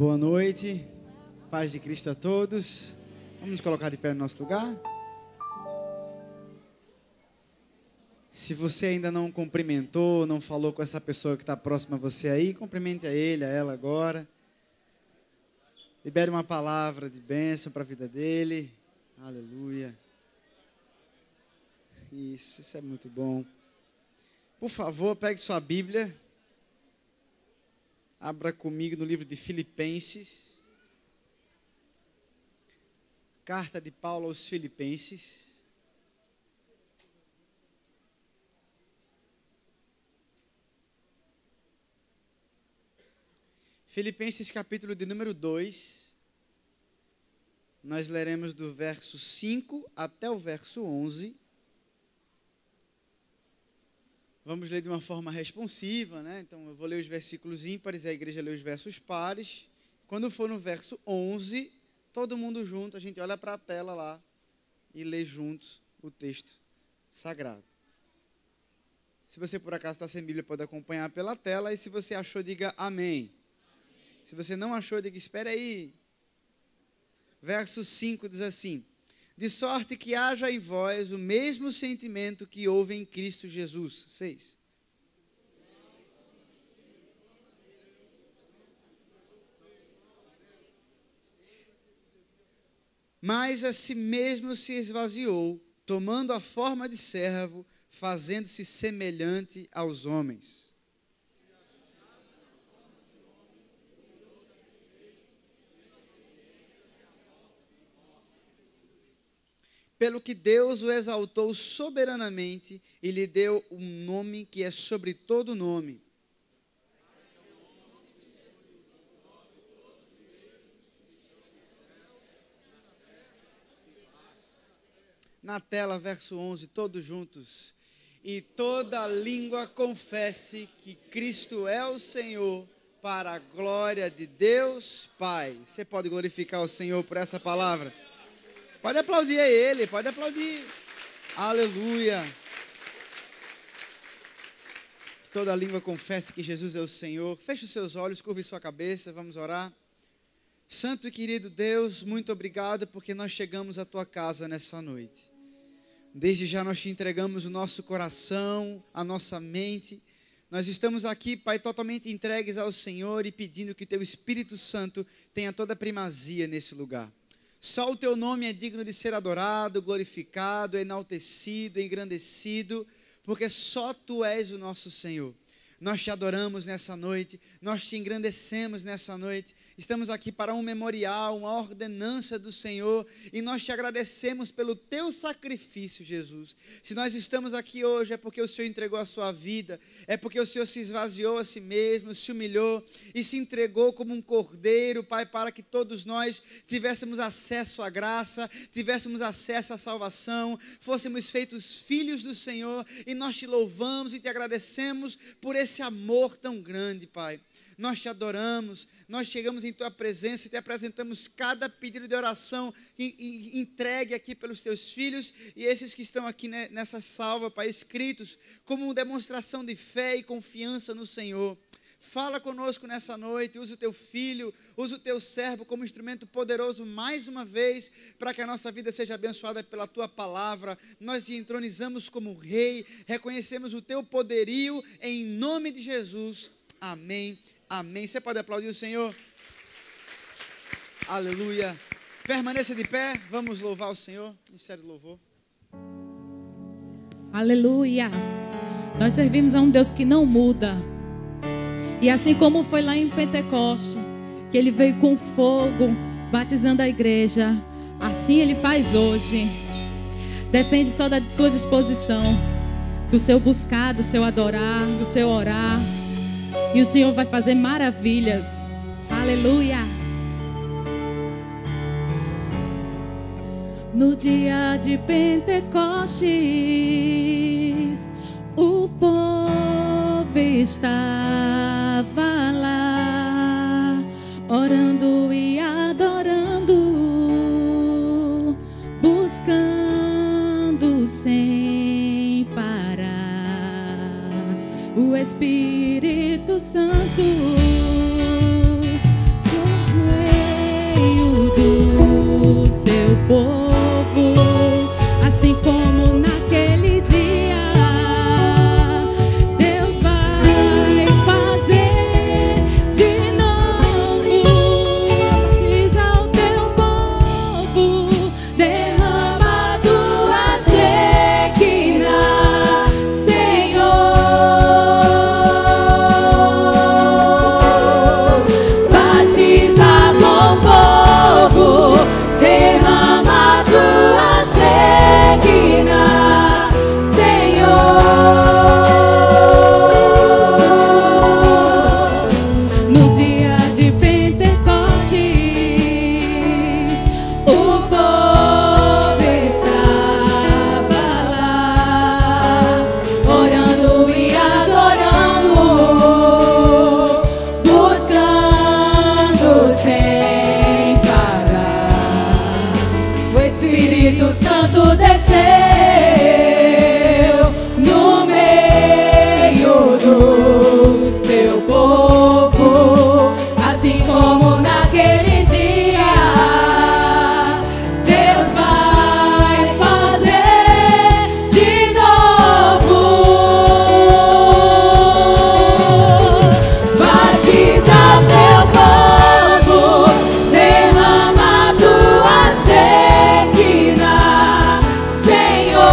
Boa noite, paz de Cristo a todos. Vamos nos colocar de pé no nosso lugar. Se você ainda não cumprimentou, não falou com essa pessoa que está próxima a você aí, cumprimente a ele, a ela agora. Libere uma palavra de bênção para a vida dele. Aleluia. Isso é muito bom. Por favor, pegue sua Bíblia. Abra comigo no livro de Filipenses. Carta de Paulo aos Filipenses. Filipenses capítulo de número 2. Nós leremos do verso 5 até o verso 11. Vamos ler de uma forma responsiva, né? Então, eu vou ler os versículos ímpares, a igreja lê os versos pares. Quando for no verso 11, todo mundo junto, a gente olha para a tela lá e lê juntos o texto sagrado. Se você, por acaso, está sem Bíblia, pode acompanhar pela tela. E se você achou, diga amém. Se você não achou, diga espera aí. Verso 5 diz assim: de sorte que haja em vós o mesmo sentimento que houve em Cristo Jesus. 6. Mas a si mesmo se esvaziou, tomando a forma de servo, fazendo-se semelhante aos homens. Pelo que Deus o exaltou soberanamente e lhe deu um nome que é sobre todo nome. Na tela, verso 11, todos juntos. E toda língua confesse que Cristo é o Senhor, para a glória de Deus Pai. Você pode glorificar o Senhor por essa palavra? Pode aplaudir a Ele, pode aplaudir. Aleluia. Toda língua confesse que Jesus é o Senhor. Feche os seus olhos, curve sua cabeça, vamos orar. Santo e querido Deus, muito obrigado porque nós chegamos à Tua casa nessa noite. Desde já nós Te entregamos o nosso coração, a nossa mente. Nós estamos aqui, Pai, totalmente entregues ao Senhor e pedindo que Teu Espírito Santo tenha toda a primazia nesse lugar. Só o Teu nome é digno de ser adorado, glorificado, enaltecido, engrandecido, porque só Tu és o nosso Senhor. Nós Te adoramos nessa noite, nós Te engrandecemos nessa noite. Estamos aqui para um memorial, uma ordenança do Senhor, e nós Te agradecemos pelo Teu sacrifício, Jesus. Se nós estamos aqui hoje é porque o Senhor entregou a Sua vida, é porque o Senhor se esvaziou a Si mesmo, se humilhou e se entregou como um cordeiro, Pai, para que todos nós tivéssemos acesso à graça, tivéssemos acesso à salvação, fôssemos feitos filhos do Senhor, e nós Te louvamos e Te agradecemos por esse amor tão grande, Pai. Nós Te adoramos, nós chegamos em Tua presença e Te apresentamos cada pedido de oração entregue aqui pelos Teus filhos e esses que estão aqui nessa salva, Pai, escritos como uma demonstração de fé e confiança no Senhor. Fala conosco nessa noite, usa o Teu filho, usa o Teu servo como instrumento poderoso mais uma vez, para que a nossa vida seja abençoada pela Tua palavra. Nós Te entronizamos como Rei, reconhecemos o Teu poderio em nome de Jesus. Amém, amém. Você pode aplaudir o Senhor? Aleluia. Permaneça de pé, vamos louvar o Senhor. Ministério do louvor. Aleluia. Nós servimos a um Deus que não muda. E assim como foi lá em Pentecoste, que Ele veio com fogo, batizando a igreja, assim Ele faz hoje. Depende só da sua disposição, do seu buscar, do seu adorar, do seu orar. E o Senhor vai fazer maravilhas. Aleluia. No dia de Pentecostes, o povo estava lá, orando e adorando, buscando sem parar o Espírito Santo. seu povo, assim como naquele dia. Deus vai fazer de novo, batiza o teu povo, derrama tua Shekinah, Senhor. Batiza com fogo, derrama tua Shekinah, Senhor. No dia de Pentecostes, o povo estava lá, orando e adorando, buscando sem parar. O Espírito Santo desceu no meio do seu povo, assim como naquele dia. Deus vai fazer de novo. Batiza teu povo, derrama tua Shekinah, Senhor.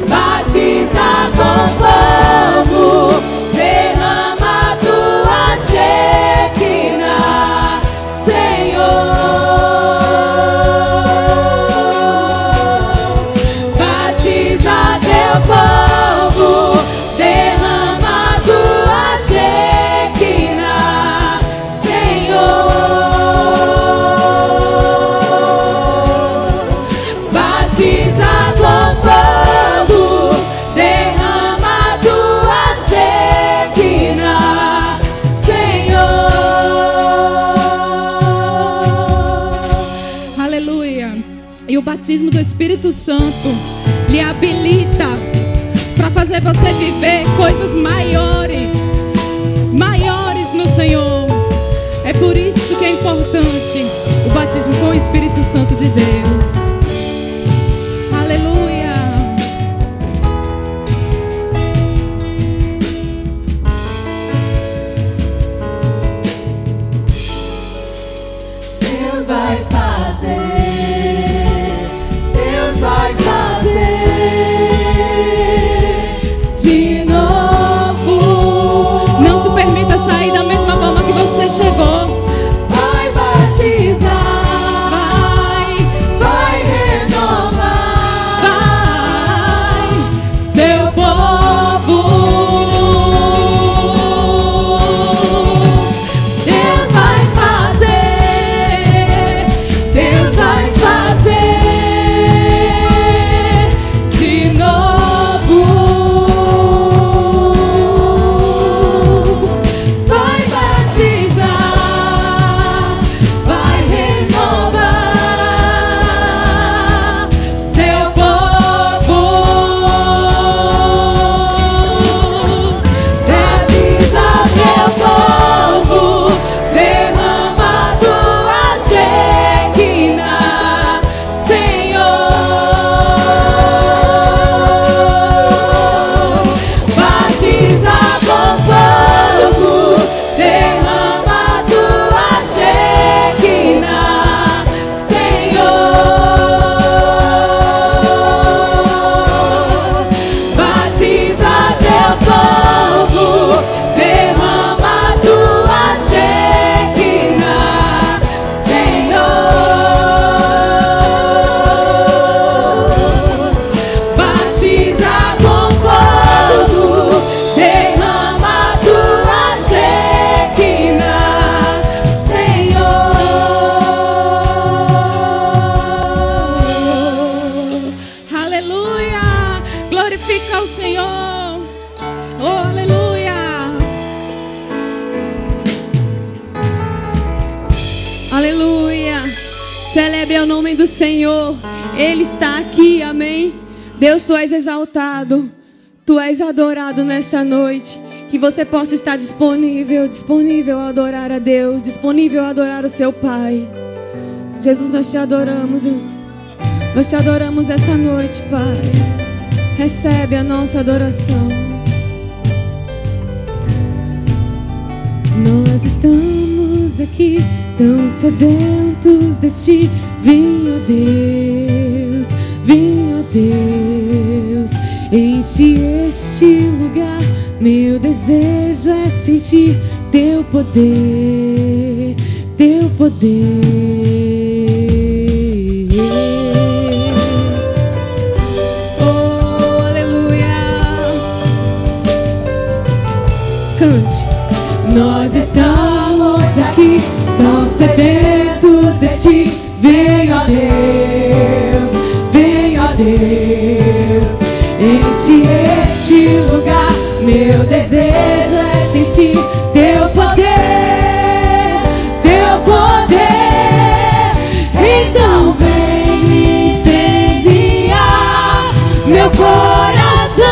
Batiza com fogo, derrama tua Shekinah, Senhor. Batiza teu povo, derrama tua Shekinah, Senhor. Batiza com fogo, derrama tua Shekinah, Senhor. Aleluia. E o batismo do Espírito Santo lhe habilita para fazer você viver coisas maiores, maiores no Senhor. É por isso que é importante o batismo com o Espírito Santo de Deus. Aleluia. Deus vai fazer, Deus vai fazer de novo. Não se permita sair da mesma forma que você chegou. Vai batizar, vai renovar, vai seu povo. Deus vai fazer, Deus vai fazer de novo. Vai batizar, vai renovar seu povo. Batiza teu povo, derrama tua Shekinah, Senhor. Batiza com fogo, derrama tua Shekinah, Senhor. Batiza teu povo, derrama tua Shekinah, Senhor. Batiza com fogo, derrama tua Shekinah, Senhor. Aleluia. Glorifica o Senhor. Oh, aleluia. Aleluia. Celebre o nome do Senhor. Ele está aqui, amém. Deus, tu és exaltado, tu és adorado nessa noite. Que que você possa estar disponível a adorar a Deus, disponível a adorar o seu Pai. Jesus, nós te adoramos essa noite, Pai. Recebe a nossa adoração. Nós estamos aqui tão sedentos de Ti. Vem, ó Deus, vem, ó Deus, enche este lugar. Meu desejo é sentir Teu poder, Teu poder. Oh, aleluia. Cante. Nós estamos aqui tão sedentos de Ti. Vem, ó Deus, vem, ó Deus, enche este lugar. Meu desejo é sentir Teu poder, Teu poder. Então vem incendiar meu coração,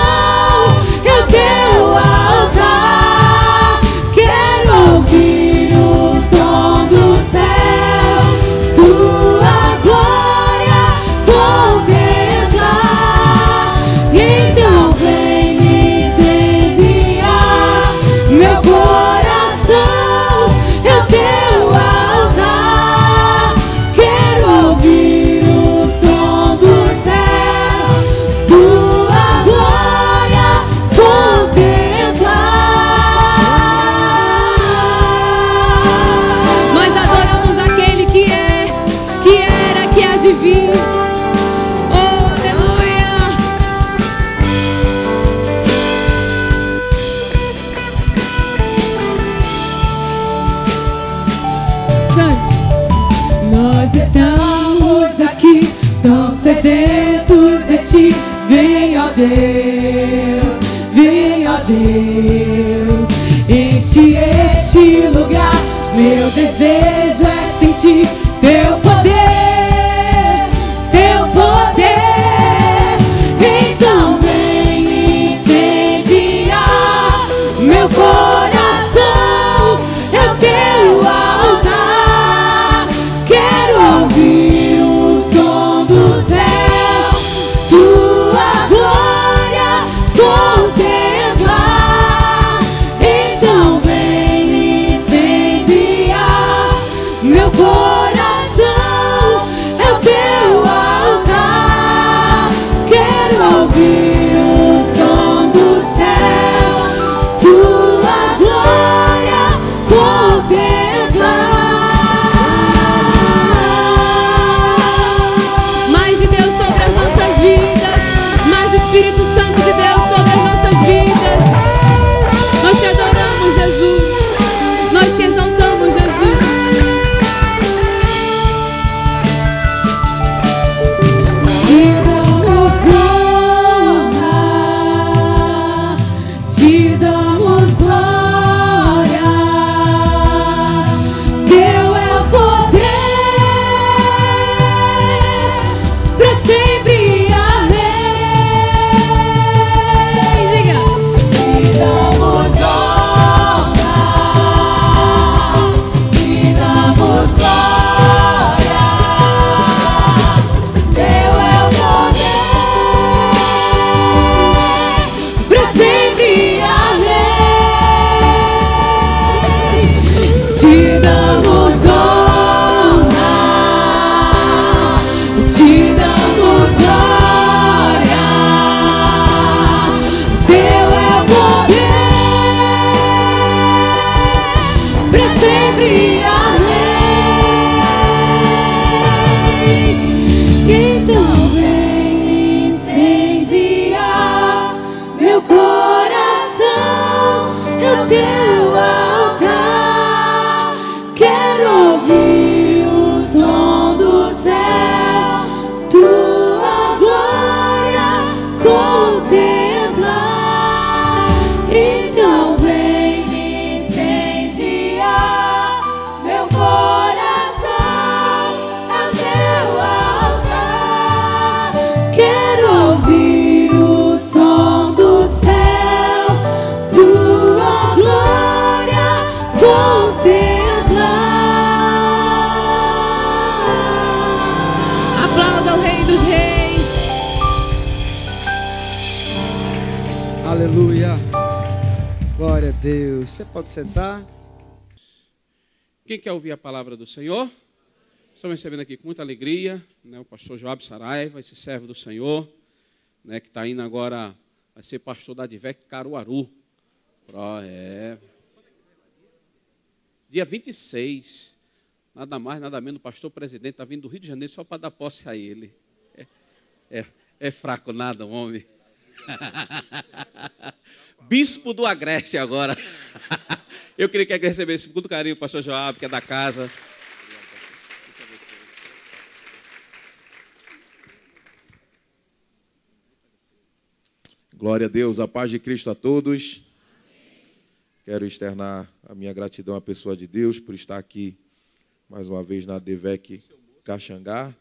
é o Teu altar. Quero ouvir o som do céu, Tua glória contemplar. Então vem incendiar meu coração, é o Teu altar. Quero ouvir o som do céu, Tua glória contemplar. Nós adoramos aquele que é, que era, que há de vir. Oh, aleluia. Cante. Nós estamos aqui tão sedentos de Ti. Vem, ó Deus, vem, ó Deus, enche este lugar. Meu desejo é sentir Teu poder, Teu poder. Então vem incendiar meu coração, é o Teu altar. Quero ouvir o som do céu, Tua glória contemplar. Então vem incendiar meu coração, é o Teu altar. Quero ouvir o som do céu, Tua glória contemplar. Mais de Deus sobre as nossas vidas, mais do Espírito Santo de Deus sobre as nossas vidas. Nós te adoramos, Jesus. Nós te exaltamos, Jesus. Te damos honra, te damos glória. Teu é o poder pra sempre. Amém. Diga. Te damos honra, te damos glória. Teu é o poder pra sempre. Amém. Te damos honra, te damos glória. Teu é o poder pra sempre. Amém. Então vem incendiar meu coração, é o Teu altar. Quero ouvir o som do céu, Tua glória contemplar. Então vem incendiar meu coração, é o Teu altar. Quero ouvir o som do céu, Tua Glória a Deus. Você pode sentar. Quem quer ouvir a palavra do Senhor? Estamos recebendo aqui com muita alegria, né, o pastor Joab Saraiva, esse servo do Senhor, né, que está indo agora, vai ser pastor da Advec Caruaru. Dia 26, nada mais, nada menos, o pastor presidente está vindo do Rio de Janeiro só para dar posse a ele. É fraco nada, um homem. Bispo do Agreste agora. Eu queria que ele recebesse com muito carinho o pastor Joab, que é da casa. Glória a Deus, a paz de Cristo a todos. Quero externar a minha gratidão à pessoa de Deus por estar aqui mais uma vez na Advec Caxangá,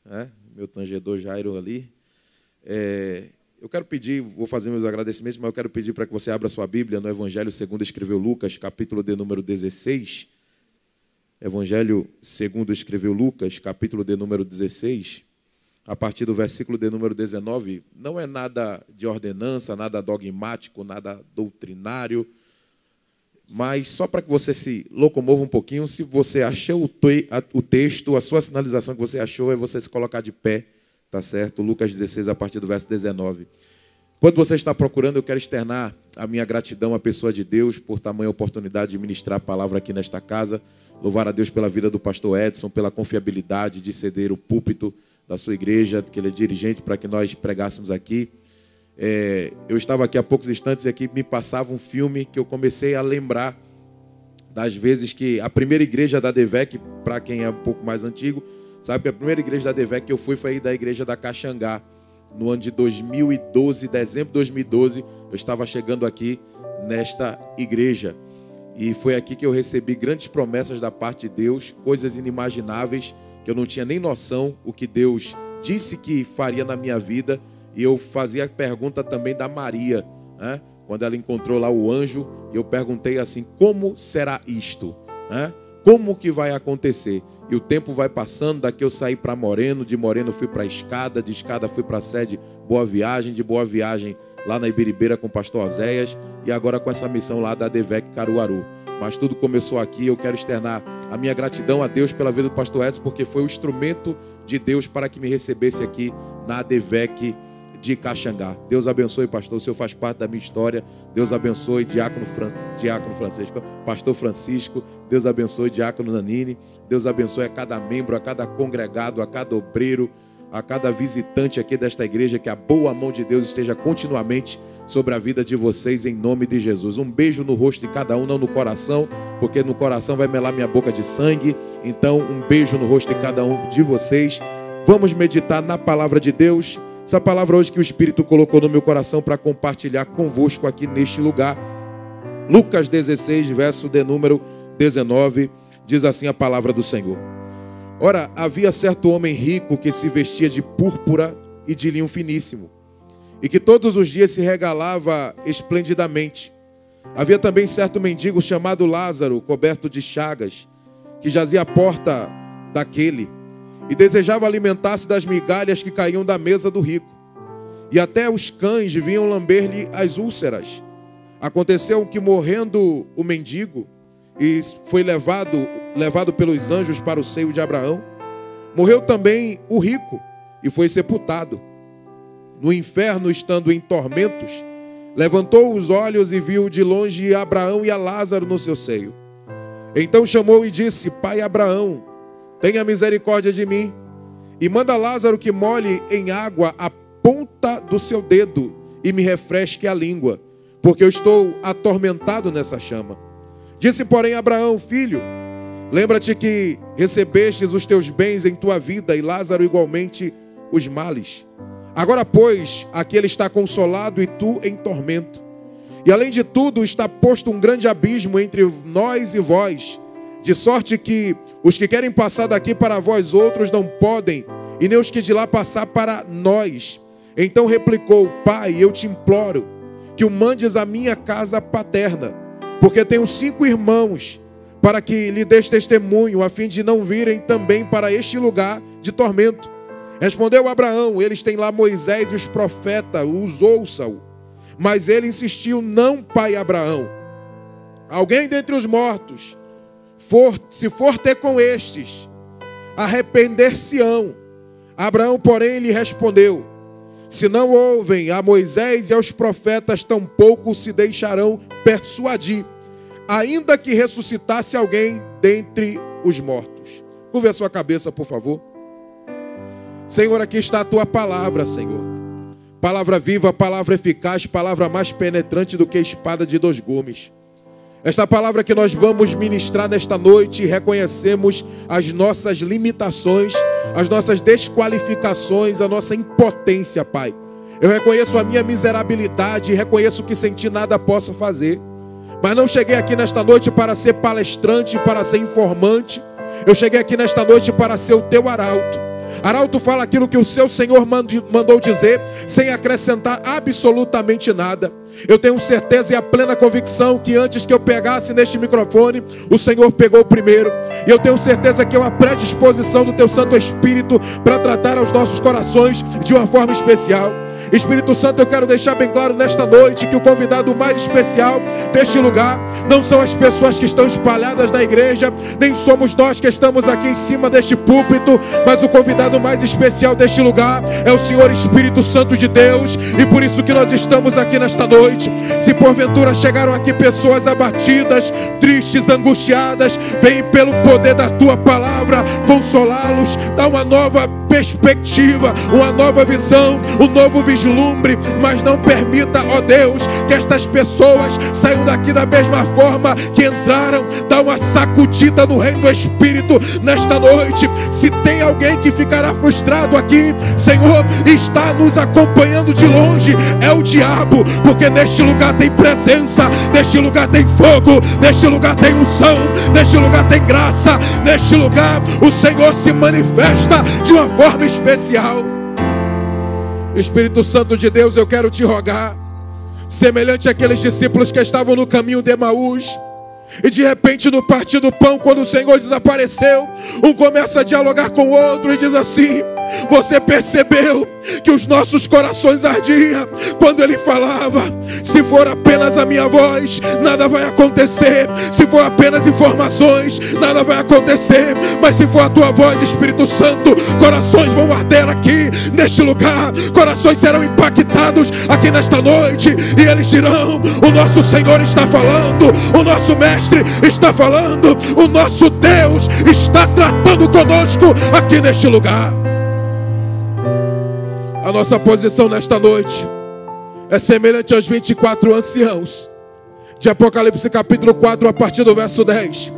né? Meu tangedor Jairo ali. Eu quero pedir, vou fazer meus agradecimentos, mas eu quero pedir para que você abra sua Bíblia no Evangelho segundo escreveu Lucas, capítulo de número 16. Evangelho segundo escreveu Lucas, capítulo de número 16, a partir do versículo de número 19. Não é nada de ordenança, nada dogmático, nada doutrinário, mas só para que você se locomova um pouquinho. Se você achou o texto, a sua sinalização que você achou é você se colocar de pé. Tá certo? Lucas 16, a partir do verso 19. Enquanto você está procurando, eu quero externar a minha gratidão à pessoa de Deus por tamanha oportunidade de ministrar a palavra aqui nesta casa. Louvar a Deus pela vida do pastor Edson, pela confiabilidade de ceder o púlpito da sua igreja, que ele é dirigente, para que nós pregássemos aqui. Eu estava aqui há poucos instantes e aqui me passava um filme que eu comecei a lembrar das vezes que a primeira igreja da Advec, para quem é um pouco mais antigo, sabe que a primeira igreja da Advec que eu fui foi da igreja da Caxangá. No ano de 2012, dezembro de 2012, eu estava chegando aqui nesta igreja. E foi aqui que eu recebi grandes promessas da parte de Deus, coisas inimagináveis, que eu não tinha nem noção o que Deus disse que faria na minha vida. E eu fazia a pergunta também da Maria, né? Quando ela encontrou lá o anjo, eu perguntei assim: como será isto? Né? Como que vai acontecer? E o tempo vai passando, daqui eu saí para Moreno, de Moreno fui para Escada, de Escada fui para a sede Boa Viagem, de Boa Viagem lá na Ibiribeira com o pastor Oséias, e agora com essa missão lá da Advec Caruaru. Mas tudo começou aqui. Eu quero externar a minha gratidão a Deus pela vida do pastor Edson, porque foi o instrumento de Deus para que me recebesse aqui na Advec de Caxangá. Deus abençoe, pastor, o senhor faz parte da minha história. Deus abençoe diácono Francisco, pastor Francisco. Deus abençoe diácono Nanini. Deus abençoe a cada membro, a cada congregado, a cada obreiro, a cada visitante aqui desta igreja. Que a boa mão de Deus esteja continuamente sobre a vida de vocês, em nome de Jesus. Um beijo no rosto de cada um, não no coração, porque no coração vai melar minha boca de sangue. Então, um beijo no rosto de cada um de vocês. Vamos meditar na palavra de Deus. Essa palavra hoje que o Espírito colocou no meu coração para compartilhar convosco aqui neste lugar. Lucas 16, verso de número 19, diz assim a palavra do Senhor. Ora, havia certo homem rico que se vestia de púrpura e de linho finíssimo, e que todos os dias se regalava esplendidamente. Havia também certo mendigo chamado Lázaro, coberto de chagas, que jazia à porta daquele, e desejava alimentar-se das migalhas que caíam da mesa do rico. E até os cães vinham lamber-lhe as úlceras. Aconteceu que, morrendo o mendigo, e foi levado pelos anjos para o seio de Abraão, morreu também o rico, e foi sepultado. No inferno, estando em tormentos, levantou os olhos e viu de longe Abraão e a Lázaro no seu seio. Então chamou e disse: Pai Abraão, tenha misericórdia de mim, e manda Lázaro que molhe em água a ponta do seu dedo e me refresque a língua, porque eu estou atormentado nessa chama. Disse, porém, Abraão: Filho, lembra-te que recebestes os teus bens em tua vida, e Lázaro igualmente os males. Agora, pois, aquele está consolado e tu em tormento. E além de tudo, está posto um grande abismo entre nós e vós, de sorte que os que querem passar daqui para vós outros não podem, e nem os que de lá passar para nós. Então replicou: Pai, eu te imploro que o mandes à minha casa paterna, porque tenho 5 irmãos, para que lhe des testemunho, a fim de não virem também para este lugar de tormento. Respondeu Abraão: eles têm lá Moisés e os profetas, os ouçam. Mas ele insistiu: não, pai Abraão. Alguém dentre os mortos, se for ter com estes, arrepender-se-ão. Abraão, porém, lhe respondeu: se não ouvem a Moisés e aos profetas, tampouco se deixarão persuadir, ainda que ressuscitasse alguém dentre os mortos. Curve a sua cabeça, por favor. Senhor, aqui está a tua palavra, Senhor. Palavra viva, palavra eficaz, palavra mais penetrante do que espada de 2 gumes. Esta palavra que nós vamos ministrar nesta noite, reconhecemos as nossas limitações, as nossas desqualificações, a nossa impotência, Pai. Eu reconheço a minha miserabilidade e reconheço que sem ti nada posso fazer. Mas não cheguei aqui nesta noite para ser palestrante, para ser informante. Eu cheguei aqui nesta noite para ser o teu arauto. Arauto fala aquilo que o seu Senhor mandou dizer, sem acrescentar absolutamente nada. Eu tenho certeza e a plena convicção que antes que eu pegasse neste microfone, o Senhor pegou primeiro. E eu tenho certeza que é uma predisposição do teu Santo Espírito para tratar aos nossos corações de uma forma especial. Espírito Santo, eu quero deixar bem claro nesta noite que o convidado mais especial deste lugar não são as pessoas que estão espalhadas na igreja, nem somos nós que estamos aqui em cima deste púlpito, mas o convidado mais especial deste lugar é o Senhor Espírito Santo de Deus, e por isso que nós estamos aqui nesta noite. Se porventura chegaram aqui pessoas abatidas, tristes, angustiadas, vem pelo poder da tua palavra consolá-los, dar uma nova perspectiva, uma nova visão, um novo vislumbre, mas não permita, ó Deus, que estas pessoas saiam daqui da mesma forma que entraram. Dá uma sacudida no reino do Espírito nesta noite. Se tem alguém que ficará frustrado aqui, Senhor, está nos acompanhando de longe, é o diabo, porque neste lugar tem presença, neste lugar tem fogo, neste lugar tem unção, neste lugar tem graça, neste lugar o Senhor se manifesta de uma forma especial. Espírito Santo de Deus, eu quero te rogar, semelhante àqueles discípulos que estavam no caminho de Emaús, e de repente no partir do pão, quando o Senhor desapareceu, um começa a dialogar com o outro e diz assim: você percebeu que os nossos corações ardiam quando ele falava? Se for apenas a minha voz, nada vai acontecer. Se for apenas informações, nada vai acontecer. Mas se for a tua voz, Espírito Santo, corações vão arder aqui neste lugar. Corações serão impactados aqui nesta noite, e eles dirão: o nosso Senhor está falando, o nosso Mestre está falando, o nosso Deus está tratando conosco aqui neste lugar. A nossa posição nesta noite é semelhante aos 24 anciãos de Apocalipse capítulo 4, a partir do verso 10,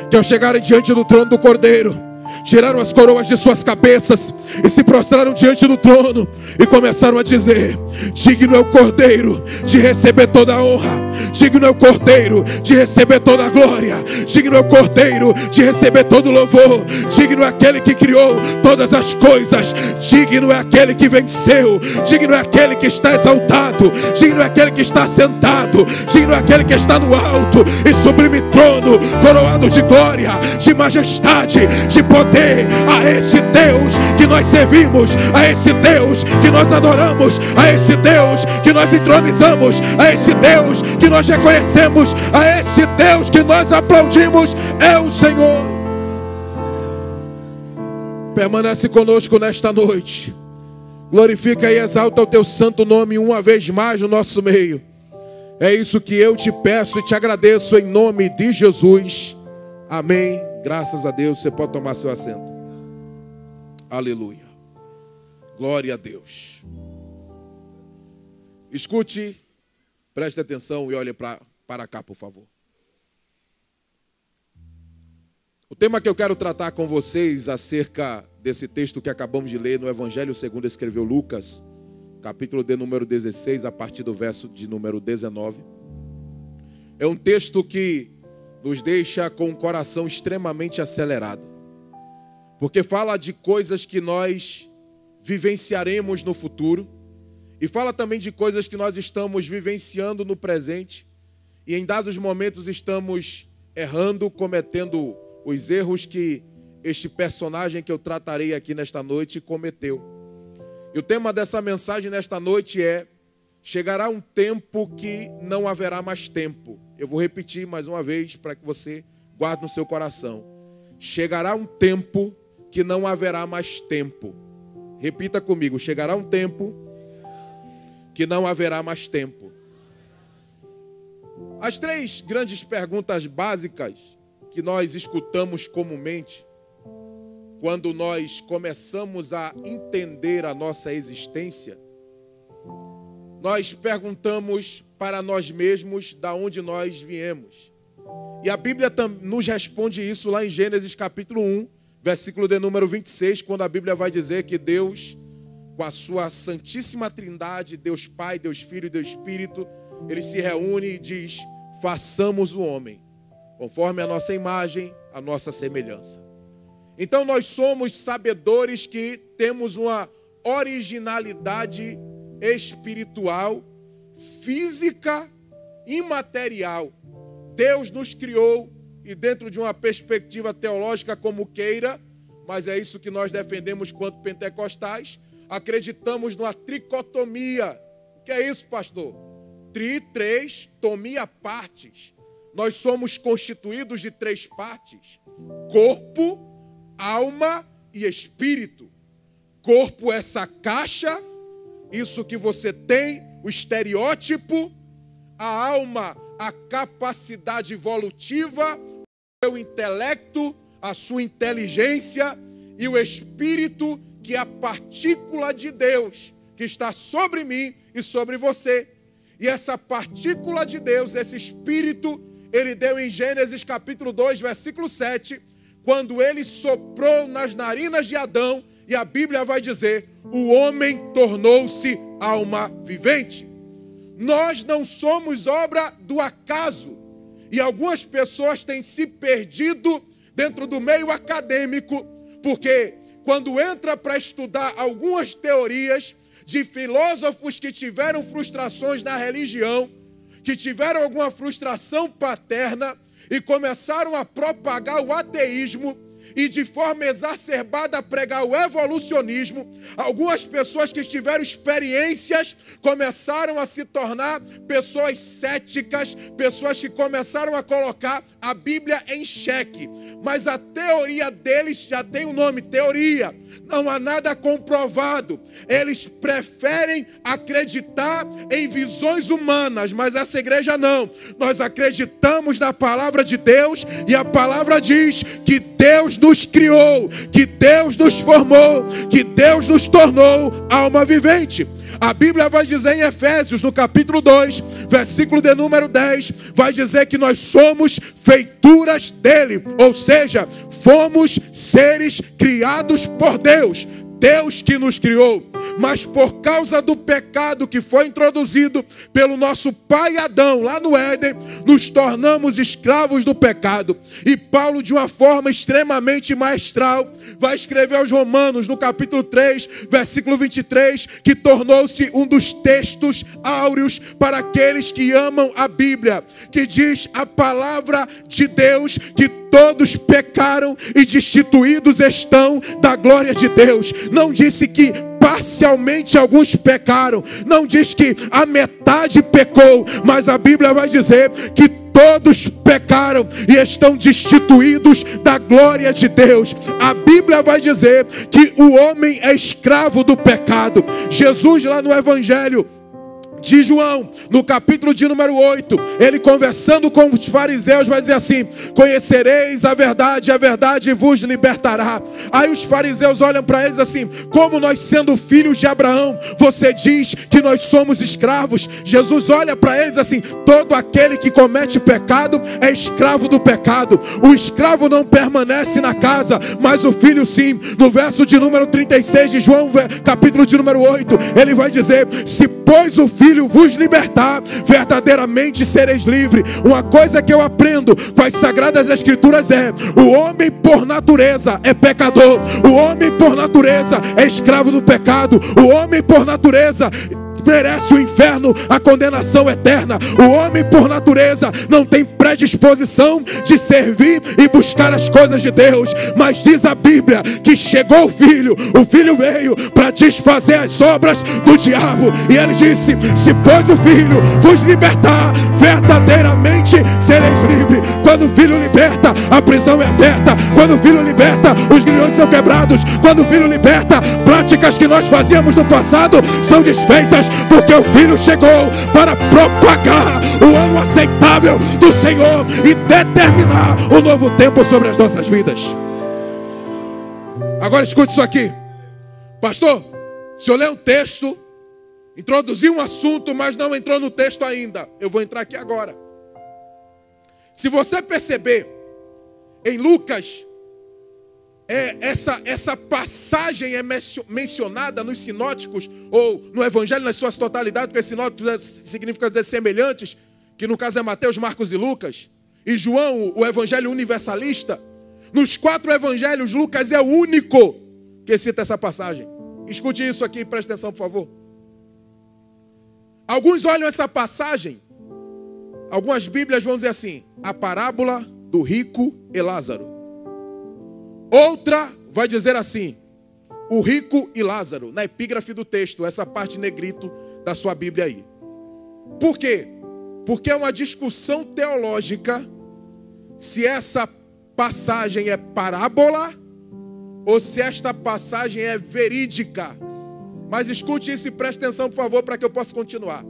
que ao chegarem diante do trono do Cordeiro, tiraram as coroas de suas cabeças e se prostraram diante do trono e começaram a dizer: digno é o Cordeiro de receber toda a honra, digno é o Cordeiro de receber toda a glória, digno é o Cordeiro de receber todo o louvor, digno é aquele que criou todas as coisas, digno é aquele que venceu, digno é aquele que está exaltado, digno é aquele que está sentado, digno é aquele que está no alto e sublime trono, coroado de glória, de majestade, de poder. A esse Deus que nós servimos, a esse Deus que nós adoramos, a esse Deus que nós entronizamos, a esse Deus que nós reconhecemos, a esse Deus que nós aplaudimos, é o Senhor. Permanece conosco nesta noite. Glorifica e exalta o teu santo nome uma vez mais no nosso meio. É isso que eu te peço e te agradeço em nome de Jesus. Amém. Graças a Deus. Você pode tomar seu assento. Aleluia. Glória a Deus. Escute, preste atenção e olhe para cá, por favor. O tema que eu quero tratar com vocês acerca desse texto que acabamos de ler no Evangelho segundo escreveu Lucas, capítulo de número 16, a partir do verso de número 19. É um texto que nos deixa com o coração extremamente acelerado, porque fala de coisas que nós vivenciaremos no futuro, e fala também de coisas que nós estamos vivenciando no presente, e em dados momentos estamos errando, cometendo os erros que este personagem que eu tratarei aqui nesta noite cometeu. E o tema dessa mensagem nesta noite é: chegará um tempo que não haverá mais tempo. Eu vou repetir mais uma vez para que você guarde no seu coração. Chegará um tempo que não haverá mais tempo. Repita comigo, chegará um tempo que não haverá mais tempo. As três grandes perguntas básicas que nós escutamos comumente quando nós começamos a entender a nossa existência, nós perguntamos para nós mesmos de onde nós viemos. E a Bíblia nos responde isso lá em Gênesis capítulo 1, versículo de número 26, quando a Bíblia vai dizer que Deus, com a sua santíssima trindade, Deus Pai, Deus Filho e Deus Espírito, ele se reúne e diz: façamos o homem, conforme a nossa imagem, a nossa semelhança. Então nós somos sabedores que temos uma originalidade espiritual, física, imaterial. Deus nos criou, e dentro de uma perspectiva teológica como queira, mas é isso que nós defendemos quanto pentecostais, acreditamos numa tricotomia. O que é isso, pastor? Três, tomia, partes. Nós somos constituídos de três partes: corpo, alma e espírito. Corpo é essa caixa, isso que você tem, o estereótipo. A alma, a capacidade evolutiva, o seu intelecto, a sua inteligência. E o espírito, que é a partícula de Deus, que está sobre mim e sobre você. E essa partícula de Deus, esse espírito, ele deu em Gênesis capítulo 2, versículo 7, quando ele soprou nas narinas de Adão, e a Bíblia vai dizer: o homem tornou-se alma vivente. Nós não somos obra do acaso. E algumas pessoas têm se perdido dentro do meio acadêmico, porque quando entra para estudar algumas teorias de filósofos que tiveram frustrações na religião, que tiveram alguma frustração paterna e começaram a propagar o ateísmo e de forma exacerbada a pregar o evolucionismo, algumas pessoas que tiveram experiências começaram a se tornar pessoas céticas, pessoas que começaram a colocar a Bíblia em xeque. Mas a teoria deles já tem o nome, teoria. Não há nada comprovado. Eles preferem acreditar em visões humanas, mas essa igreja não. Nós acreditamos na palavra de Deus, e a palavra diz que Deus nos criou, que Deus nos formou, que Deus nos tornou alma vivente. A Bíblia vai dizer em Efésios, no capítulo 2, versículo de número 10, vai dizer que nós somos feituras dele, ou seja, fomos seres criados por Deus. Deus que nos criou, mas por causa do pecado que foi introduzido pelo nosso pai Adão lá no Éden, nos tornamos escravos do pecado. E Paulo, de uma forma extremamente maestral, vai escrever aos Romanos, no capítulo 3, versículo 23, que tornou-se um dos textos áureos para aqueles que amam a Bíblia, que diz a palavra de Deus que todos pecaram e destituídos estão da glória de Deus. Não disse que parcialmente alguns pecaram, não diz que a metade pecou, mas a Bíblia vai dizer que todos pecaram e estão destituídos da glória de Deus. A Bíblia vai dizer que o homem é escravo do pecado. Jesus, lá no Evangelho de João, no capítulo de número 8, ele conversando com os fariseus vai dizer assim: conhecereis a verdade vos libertará. Aí os fariseus olham para eles assim: como nós sendo filhos de Abraão, você diz que nós somos escravos? Jesus olha para eles assim: todo aquele que comete pecado é escravo do pecado. O escravo não permanece na casa, mas o filho sim. No verso de número 36 de João, capítulo de número 8, ele vai dizer: se pois o filho vos libertar, verdadeiramente sereis livres. Uma coisa que eu aprendo com as Sagradas Escrituras é: o homem por natureza é pecador, o homem por natureza é escravo do pecado, o homem por natureza merece o inferno, a condenação eterna. O homem, por natureza, não tem predisposição de servir e buscar as coisas de Deus. Mas diz a Bíblia que chegou o Filho veio para desfazer as obras do diabo. E ele disse: se pois o Filho vos libertar, verdadeiramente sereis livres. Quando o Filho liberta, a prisão é aberta. Quando o Filho liberta, os grilhões são quebrados. Quando o Filho liberta, práticas que nós fazíamos no passado são desfeitas, porque o Filho chegou para propagar o ano aceitável do Senhor e determinar o novo tempo sobre as nossas vidas. Agora escute isso aqui. Pastor, o senhor leu um texto, introduziu um assunto, mas não entrou no texto ainda. Eu vou entrar aqui agora. Se você perceber, em Lucas, essa passagem é mencionada nos sinóticos, ou no Evangelho nas suas totalidades, porque sinóticos significa dizer semelhantes, que no caso é Mateus, Marcos e Lucas, e João, o Evangelho universalista. Nos 4 Evangelhos, Lucas é o único que cita essa passagem. Escute isso aqui, preste atenção, por favor. Alguns olham essa passagem, algumas Bíblias vão dizer assim: a parábola do rico e Lázaro. Outra vai dizer assim: o rico e Lázaro, na epígrafe do texto, essa parte negrito da sua Bíblia aí. Por quê? Porque é uma discussão teológica se essa passagem é parábola ou se esta passagem é verídica. Mas escute isso e preste atenção, por favor, para que eu possa continuar.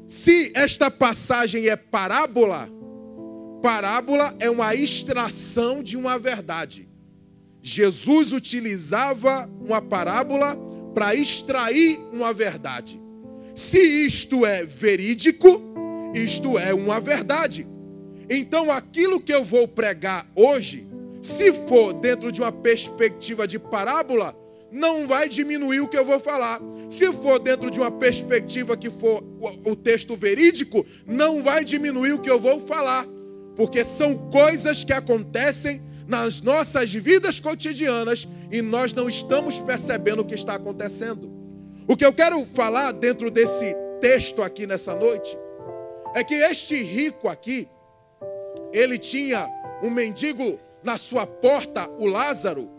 Se esta passagem é parábola, parábola é uma extração de uma verdade. Jesus utilizava uma parábola para extrair uma verdade. Se isto é verídico, isto é uma verdade. Então aquilo que eu vou pregar hoje, se for dentro de uma perspectiva de parábola, não vai diminuir o que eu vou falar. Se for dentro de uma perspectiva que for o texto verídico, não vai diminuir o que eu vou falar. Porque são coisas que acontecem nas nossas vidas cotidianas e nós não estamos percebendo o que está acontecendo. O que eu quero falar dentro desse texto aqui nessa noite é que este rico aqui, ele tinha um mendigo na sua porta, o Lázaro,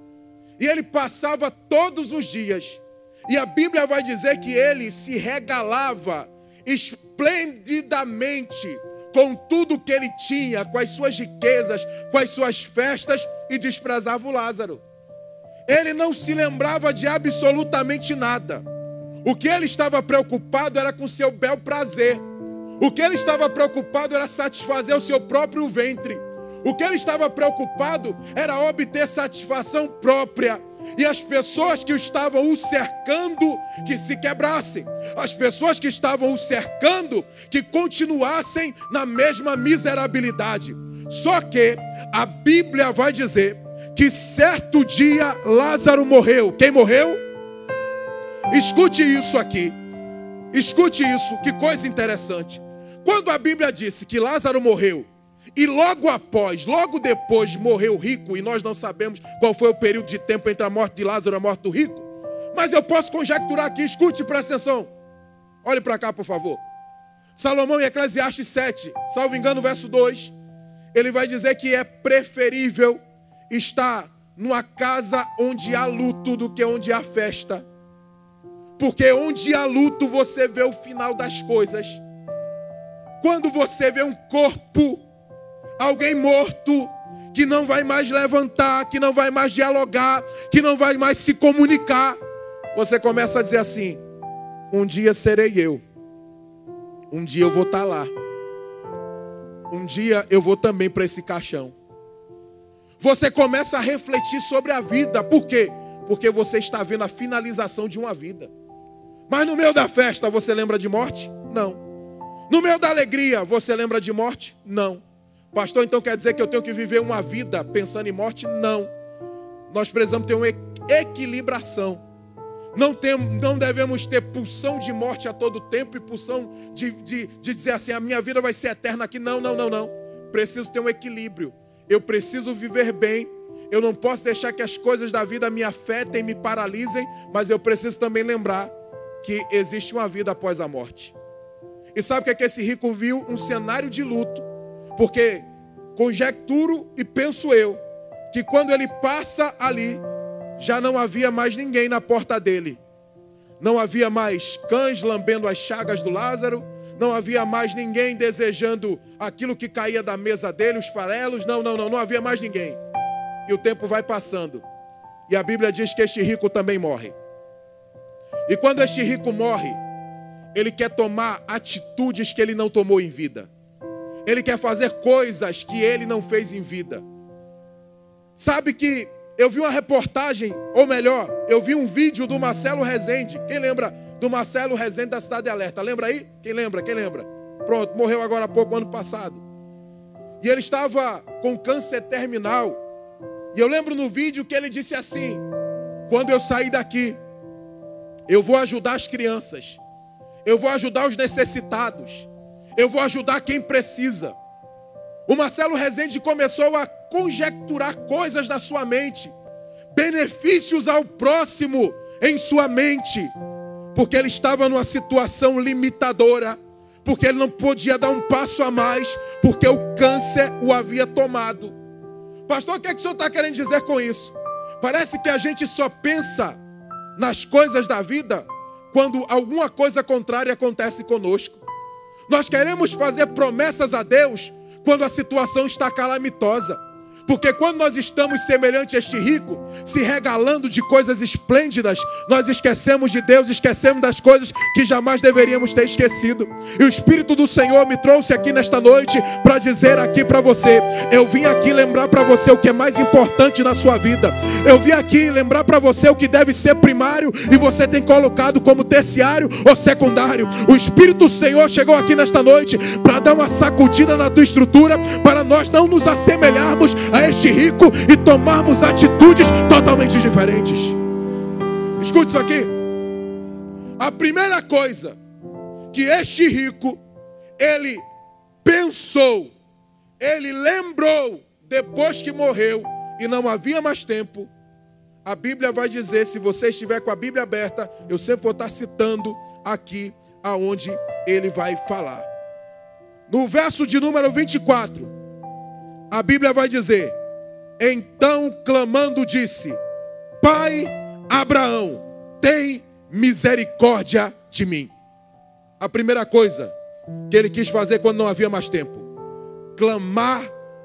e ele passava todos os dias. E a Bíblia vai dizer que ele se regalava esplendidamente com tudo que ele tinha, com as suas riquezas, com as suas festas, e desprezava o Lázaro. Ele não se lembrava de absolutamente nada. O que ele estava preocupado era com o seu bel prazer. O que ele estava preocupado era satisfazer o seu próprio ventre. O que ele estava preocupado era obter satisfação própria. E as pessoas que estavam o cercando, que se quebrassem. As pessoas que estavam o cercando, que continuassem na mesma miserabilidade. Só que a Bíblia vai dizer que certo dia Lázaro morreu. Quem morreu? Escute isso aqui. Escute isso, que coisa interessante. Quando a Bíblia disse que Lázaro morreu, e logo depois morreu o rico, e nós não sabemos qual foi o período de tempo entre a morte de Lázaro e a morte do rico, mas eu posso conjecturar aqui. Escute, presta atenção. Olhe para cá, por favor. Salomão, em Eclesiastes 7, salvo engano, verso 2, ele vai dizer que é preferível estar numa casa onde há luto do que onde há festa. Porque onde há luto você vê o final das coisas. Quando você vê um corpo, alguém morto, que não vai mais levantar, que não vai mais dialogar, que não vai mais se comunicar, você começa a dizer assim: um dia serei eu. Um dia eu vou estar lá. Um dia eu vou também para esse caixão. Você começa a refletir sobre a vida. Por quê? Porque você está vendo a finalização de uma vida. Mas no meio da festa você lembra de morte? Não. No meio da alegria você lembra de morte? Não. Pastor, então quer dizer que eu tenho que viver uma vida pensando em morte? Não. Nós precisamos ter uma equilibração. Não devemos ter pulsão de morte a todo tempo e pulsão de dizer assim: a minha vida vai ser eterna aqui. Não. Preciso ter um equilíbrio. Eu preciso viver bem. Eu não posso deixar que as coisas da vida me afetem, me paralisem, mas eu preciso também lembrar que existe uma vida após a morte. E sabe o que esse rico viu? Um cenário de luto. Porque conjecturo e penso eu que quando ele passa ali, já não havia mais ninguém na porta dele. Não havia mais cães lambendo as chagas do Lázaro. Não havia mais ninguém desejando aquilo que caía da mesa dele, os farelos. Não havia mais ninguém. E o tempo vai passando. E a Bíblia diz que este rico também morre. E quando este rico morre, ele quer tomar atitudes que ele não tomou em vida. Ele quer fazer coisas que ele não fez em vida. Sabe que eu vi uma reportagem, ou melhor, eu vi um vídeo do Marcelo Rezende. Quem lembra do Marcelo Rezende da Cidade Alerta? Lembra aí? Quem lembra? Pronto, morreu agora há pouco, ano passado. E ele estava com câncer terminal. E eu lembro no vídeo que ele disse assim: quando eu sair daqui, eu vou ajudar as crianças. Eu vou ajudar os necessitados. Eu vou ajudar quem precisa. O Marcelo Rezende começou a conjecturar coisas na sua mente. Benefícios ao próximo em sua mente. Porque ele estava numa situação limitadora. Porque ele não podia dar um passo a mais. Porque o câncer o havia tomado. Pastor, o que é que o senhor está querendo dizer com isso? Parece que a gente só pensa nas coisas da vida quando alguma coisa contrária acontece conosco. Nós queremos fazer promessas a Deus quando a situação está calamitosa. Porque quando nós estamos semelhante a este rico, se regalando de coisas esplêndidas, nós esquecemos de Deus, esquecemos das coisas que jamais deveríamos ter esquecido. E o Espírito do Senhor me trouxe aqui nesta noite para dizer aqui para você: eu vim aqui lembrar para você o que é mais importante na sua vida. Eu vim aqui lembrar para você o que deve ser primário e você tem colocado como terciário ou secundário. O Espírito do Senhor chegou aqui nesta noite para dar uma sacudida na tua estrutura, para nós não nos assemelharmos a este rico e tomarmos atitudes totalmente diferentes. Escute isso aqui. A primeira coisa que este rico, ele pensou, ele lembrou depois que morreu e não havia mais tempo. A Bíblia vai dizer, se você estiver com a Bíblia aberta, eu sempre vou estar citando aqui aonde ele vai falar. No verso de número 24, a Bíblia vai dizer: então clamando disse: Pai Abraão, tem misericórdia de mim. A primeira coisa que ele quis fazer quando não havia mais tempo: clamar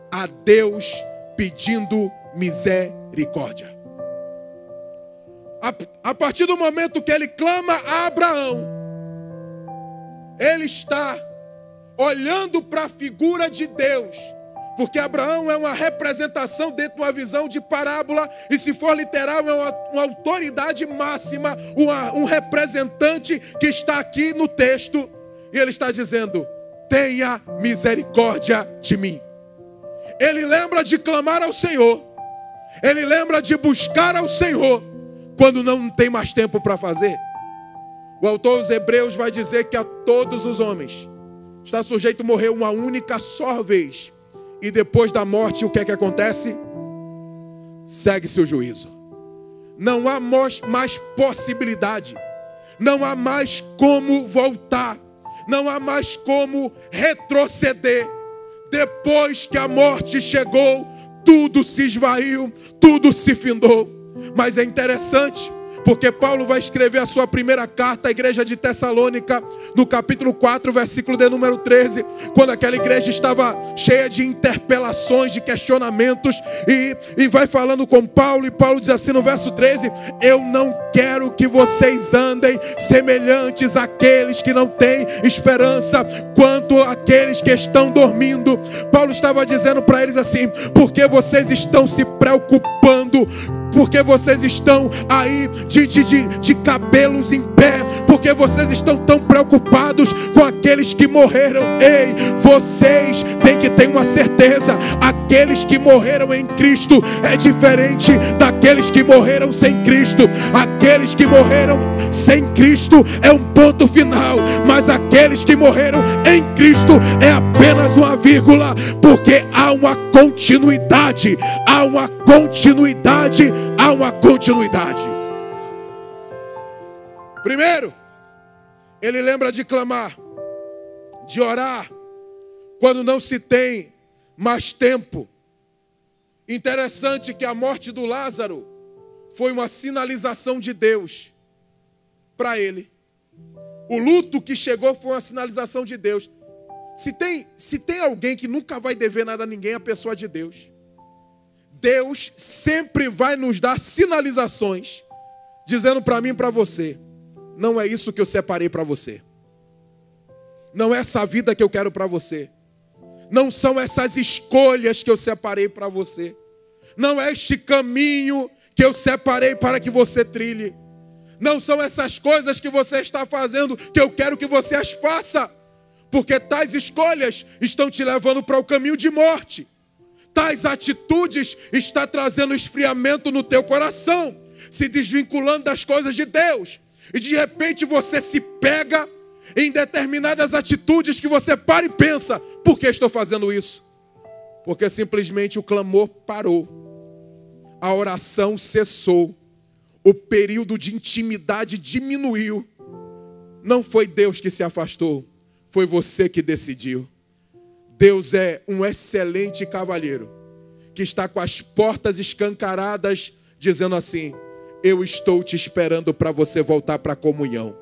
a Deus pedindo misericórdia. A partir do momento que ele clama a Abraão, ele está olhando para a figura de Deus. Porque Abraão é uma representação dentro de uma visão de parábola. E se for literal, é uma autoridade máxima. Um representante que está aqui no texto. E ele está dizendo: tenha misericórdia de mim. Ele lembra de clamar ao Senhor. Ele lembra de buscar ao Senhor quando não tem mais tempo para fazer. O autor dos Hebreus vai dizer que a todos os homens está sujeito a morrer uma única só vez. E depois da morte, o que é que acontece? Segue-se o juízo. Não há mais possibilidade. Não há mais como voltar. Não há mais como retroceder. Depois que a morte chegou, tudo se esvaiu, tudo se findou. Mas é interessante, porque Paulo vai escrever a sua primeira carta à igreja de Tessalônica, no capítulo 4, versículo de número 13, quando aquela igreja estava cheia de interpelações, de questionamentos, e vai falando com Paulo, e Paulo diz assim no verso 13: eu não quero que vocês andem semelhantes àqueles que não têm esperança, quanto àqueles que estão dormindo. Paulo estava dizendo para eles assim: porque vocês estão se preocupando, porque vocês estão aí de cabelos em pé, porque vocês estão tão preocupados com aqueles que morreram. Ei, vocês têm que ter uma certeza: aqueles que morreram em Cristo é diferente daqueles que morreram sem Cristo. Aqueles que morreram sem Cristo é um ponto final, mas aqueles que morreram em Cristo é apenas uma vírgula, porque há uma continuidade, há uma continuidade, há uma continuidade. Primeiro, Ele lembra de clamar, de orar, quando não se tem mais tempo. Interessante que a morte do Lázaro foi uma sinalização de Deus para ele. O luto que chegou foi uma sinalização de Deus. Se tem alguém que nunca vai dever nada a ninguém, é a pessoa de Deus. Deus sempre vai nos dar sinalizações, dizendo para mim e para você: não é isso que eu separei para você. Não é essa vida que eu quero para você. Não são essas escolhas que eu separei para você. Não é este caminho que eu separei para que você trilhe. Não são essas coisas que você está fazendo que eu quero que você as faça. Porque tais escolhas estão te levando para o caminho de morte. Tais atitudes estão trazendo esfriamento no teu coração, se desvinculando das coisas de Deus. E de repente você se pega em determinadas atitudes que você para e pensa: por que estou fazendo isso? Porque simplesmente o clamor parou. A oração cessou. O período de intimidade diminuiu. Não foi Deus que se afastou, foi você que decidiu. Deus é um excelente cavalheiro que está com as portas escancaradas, dizendo assim: eu estou te esperando para você voltar para a comunhão.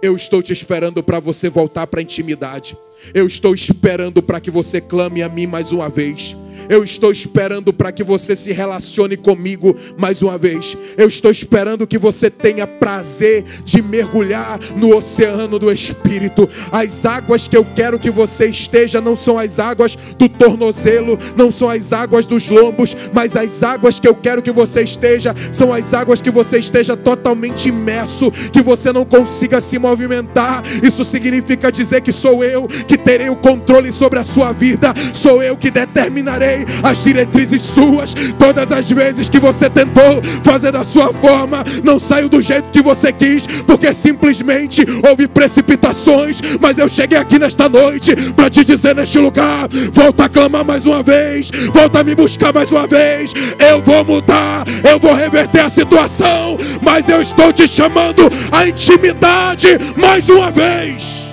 Eu estou te esperando para você voltar para a intimidade. Eu estou esperando para que você clame a mim mais uma vez. Eu estou esperando para que você se relacione comigo mais uma vez. Eu estou esperando que você tenha prazer de mergulhar no oceano do Espírito. As águas que eu quero que você esteja não são as águas do tornozelo, não são as águas dos lombos, mas as águas que eu quero que você esteja são as águas que você esteja totalmente imerso, que você não consiga se movimentar. Isso significa dizer que sou eu que terei o controle sobre a sua vida. Sou eu que determinarei as diretrizes suas. Todas as vezes que você tentou fazer da sua forma, não saiu do jeito que você quis, porque simplesmente houve precipitações. Mas eu cheguei aqui nesta noite para te dizer neste lugar: volta a clamar mais uma vez, volta a me buscar mais uma vez. Eu vou mudar, eu vou reverter a situação, mas eu estou te chamando à intimidade mais uma vez.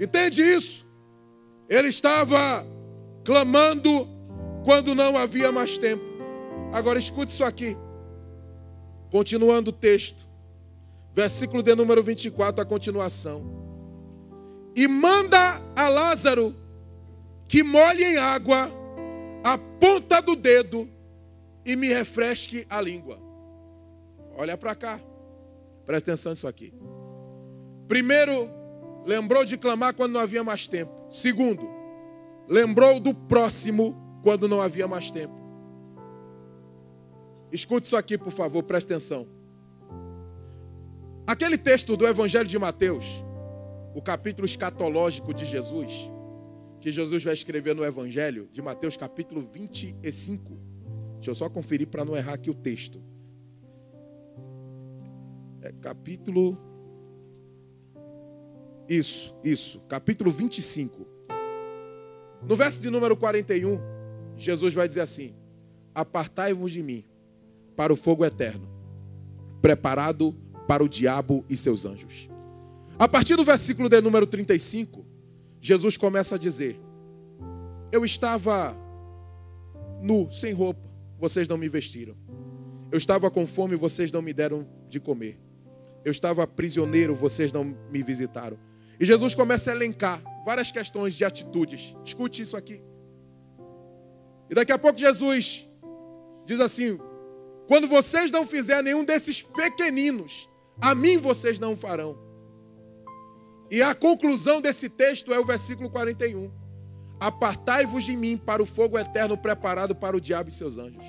Entende isso? Ele estava clamando quando não havia mais tempo. Agora escute isso aqui. Continuando o texto. Versículo de número 24, a continuação. E manda a Lázaro que molhe em água a ponta do dedo e me refresque a língua. Olha para cá. Presta atenção nisso aqui. Primeiro, lembrou de clamar quando não havia mais tempo. Segundo, lembrou do próximo quando não havia mais tempo. Escute isso aqui, por favor, presta atenção. Aquele texto do Evangelho de Mateus, o capítulo escatológico de Jesus, que Jesus vai escrever no Evangelho de Mateus, capítulo 25. Deixa eu só conferir para não errar aqui o texto. É capítulo... Isso, capítulo 25. No verso de número 41, Jesus vai dizer assim: apartai-vos de mim para o fogo eterno, preparado para o diabo e seus anjos. A partir do versículo de número 35, Jesus começa a dizer: eu estava nu, sem roupa, vocês não me vestiram. Eu estava com fome, vocês não me deram de comer. Eu estava prisioneiro, vocês não me visitaram. E Jesus começa a elencar várias questões de atitudes. Escute isso aqui. E daqui a pouco Jesus diz assim: quando vocês não fizerem nenhum desses pequeninos, a mim vocês não farão. E a conclusão desse texto é o versículo 41. Apartai-vos de mim para o fogo eterno preparado para o diabo e seus anjos.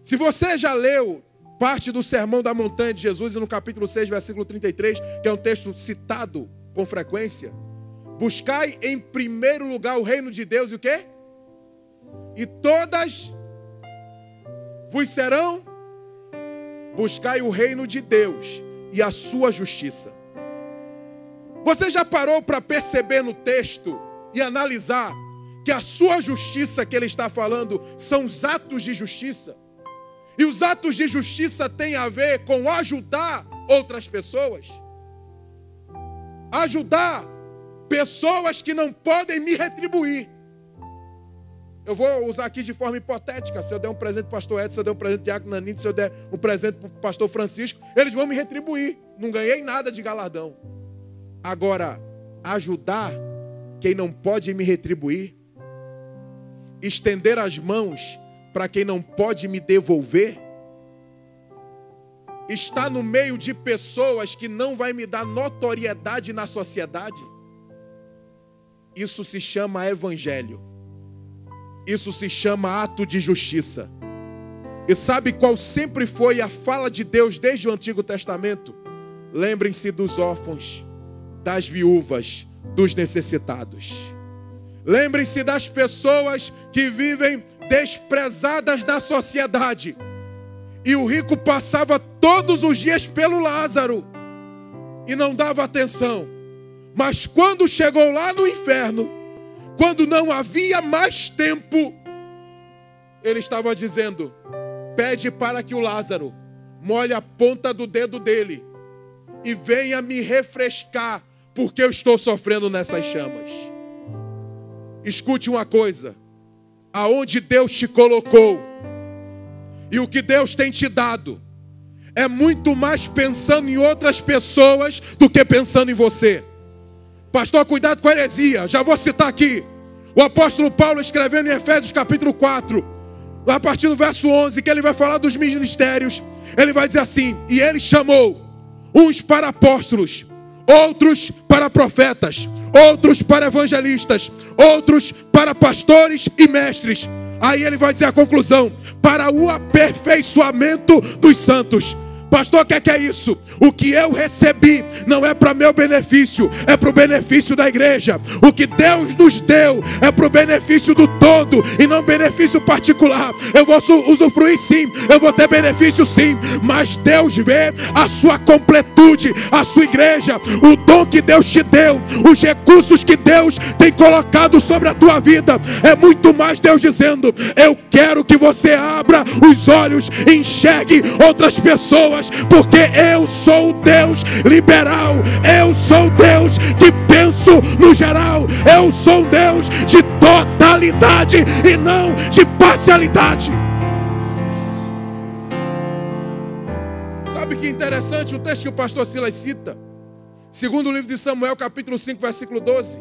Se você já leu parte do Sermão da Montanha de Jesus, e no capítulo 6, versículo 33, que é um texto citado com frequência: buscai em primeiro lugar o reino de Deus e o quê? E todas vos serão. Buscai o reino de Deus e a sua justiça. Você já parou para perceber no texto e analisar que a sua justiça que ele está falando são os atos de justiça? E os atos de justiça têm a ver com ajudar outras pessoas. Ajudar pessoas que não podem me retribuir. Eu vou usar aqui de forma hipotética. Se eu der um presente para o pastor Edson, se eu der um presente para o Diácono Nanini, se eu der um presente para o pastor Francisco, eles vão me retribuir. Não ganhei nada de galardão. Agora, ajudar quem não pode me retribuir, estender as mãos para quem não pode me devolver, estar no meio de pessoas que não vai me dar notoriedade na sociedade, isso se chama evangelho. Isso se chama ato de justiça. E sabe qual sempre foi a fala de Deus desde o Antigo Testamento? Lembrem-se dos órfãos, das viúvas, dos necessitados. Lembrem-se das pessoas que vivem desprezadas da sociedade. E o rico passava todos os dias pelo Lázaro e não dava atenção. Mas quando chegou lá no inferno, quando não havia mais tempo, ele estava dizendo: pede para que o Lázaro molhe a ponta do dedo dele e venha me refrescar, porque eu estou sofrendo nessas chamas. Escute uma coisa: aonde Deus te colocou e o que Deus tem te dado é muito mais pensando em outras pessoas do que pensando em você. Pastor, cuidado com a heresia. Já vou citar aqui o apóstolo Paulo escrevendo em Efésios capítulo 4, lá a partir do verso 11, que ele vai falar dos ministérios. Ele vai dizer assim: e ele chamou uns para apóstolos, outros para profetas, outros para evangelistas, outros para pastores e mestres. Aí ele vai dizer a conclusão: para o aperfeiçoamento dos santos. Pastor, o que é isso? O que eu recebi não é para meu benefício, é para o benefício da igreja. O que Deus nos deu é para o benefício do todo e não benefício particular. Eu vou usufruir sim, eu vou ter benefício sim, mas Deus vê a sua completude, a sua igreja, o dom que Deus te deu, os recursos que Deus tem colocado sobre a tua vida. É muito mais Deus dizendo: eu quero que você abra os olhos e enxergue outras pessoas, porque eu sou Deus liberal, eu sou Deus que penso no geral, eu sou Deus de totalidade e não de parcialidade. Sabe que interessante um texto que o pastor Silas cita, segundo o livro de Samuel, capítulo 5, versículo 12,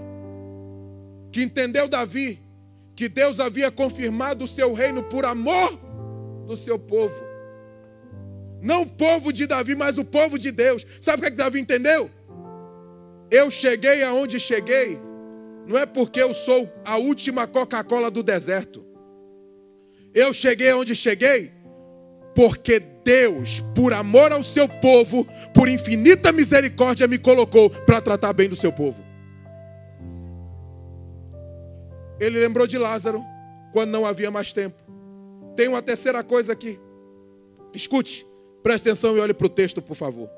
que entendeu Davi que Deus havia confirmado o seu reino por amor do seu povo. Não o povo de Davi, mas o povo de Deus. Sabe o que Davi entendeu? Eu cheguei aonde cheguei, não é porque eu sou a última Coca-Cola do deserto. Eu cheguei aonde cheguei porque Deus, por amor ao seu povo, por infinita misericórdia, me colocou para tratar bem do seu povo. Ele lembrou de Lázaro quando não havia mais tempo. Tem uma terceira coisa aqui. Escute. Preste atenção e olhe para o texto, por favor.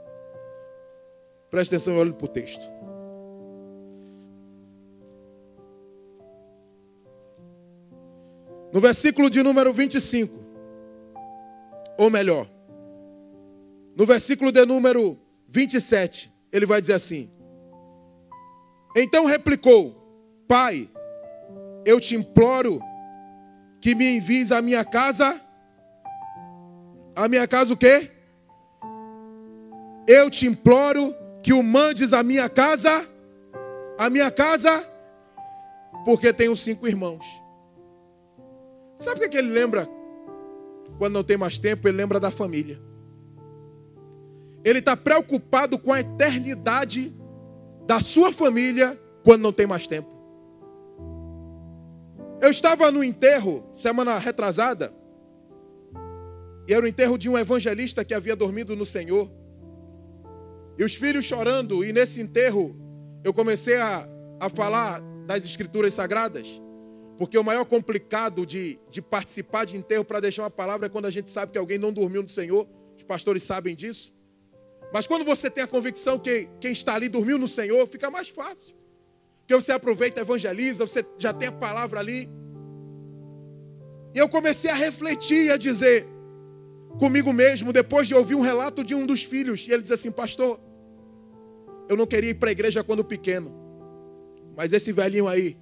Preste atenção e olhe para o texto. No versículo de número 25, ou melhor, no versículo de número 27, ele vai dizer assim: então replicou: Pai, eu te imploro que me envies à minha casa. A minha casa o quê? Eu te imploro que o mandes à minha casa. A minha casa, porque tenho 5 irmãos. Sabe o que ele lembra? Quando não tem mais tempo, ele lembra da família. Ele está preocupado com a eternidade da sua família quando não tem mais tempo. Eu estava no enterro, semana retrasada, e era o enterro de um evangelista que havia dormido no Senhor. E os filhos chorando, e nesse enterro eu comecei a falar das Escrituras Sagradas, porque o maior complicado de participar de enterro para deixar uma palavra é quando a gente sabe que alguém não dormiu no Senhor. Os pastores sabem disso. Mas quando você tem a convicção que quem está ali dormiu no Senhor, fica mais fácil. Porque você aproveita, evangeliza, você já tem a palavra ali. E eu comecei a refletir e a dizer: comigo mesmo, depois de ouvir um relato de um dos filhos. E ele diz assim: pastor, eu não queria ir para a igreja quando pequeno, mas esse velhinho aí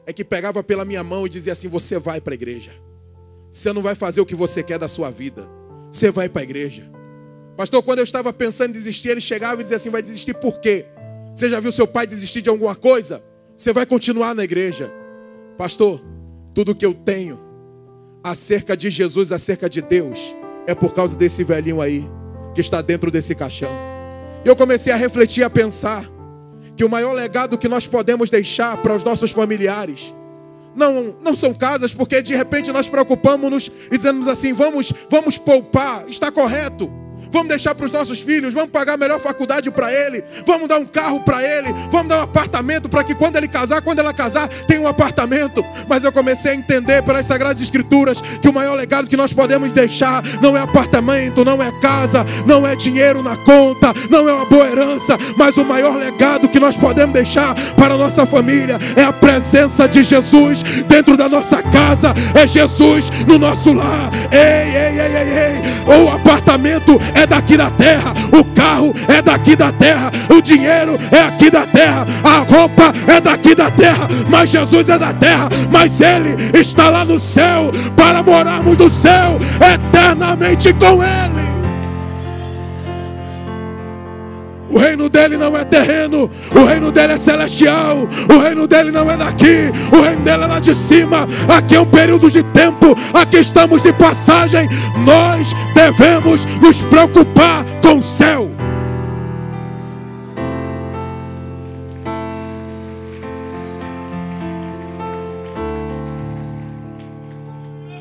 é que pegava pela minha mão e dizia assim: você vai para a igreja. Você não vai fazer o que você quer da sua vida, você vai para a igreja. Pastor, quando eu estava pensando em desistir, ele chegava e dizia assim: vai desistir por quê? Você já viu seu pai desistir de alguma coisa? Você vai continuar na igreja. Pastor, tudo que eu tenho acerca de Jesus, acerca de Deus, é por causa desse velhinho aí, que está dentro desse caixão. E eu comecei a refletir, a pensar que o maior legado que nós podemos deixar para os nossos familiares não são casas, porque de repente nós preocupamos-nos e dizemos assim: vamos poupar, está correto. Vamos deixar para os nossos filhos, vamos pagar a melhor faculdade para ele, vamos dar um carro para ele, vamos dar um apartamento para que quando ele casar, quando ela casar, tenha um apartamento. Mas eu comecei a entender pelas Sagradas Escrituras que o maior legado que nós podemos deixar não é apartamento, não é casa, não é dinheiro na conta, não é uma boa herança, mas o maior legado que nós podemos deixar para a nossa família é a presença de Jesus dentro da nossa casa, é Jesus no nosso lar. O apartamento é daqui da terra, o carro é daqui da terra, o dinheiro é aqui da terra, a roupa é daqui da terra, mas Jesus é da terra, mas Ele está lá no céu, para morarmos no céu eternamente com Ele. O reino dele não é terreno, o reino dele é celestial, o reino dele não é daqui, o reino dele é lá de cima. Aqui é um período de tempo, aqui estamos de passagem. Nós devemos nos preocupar com o céu.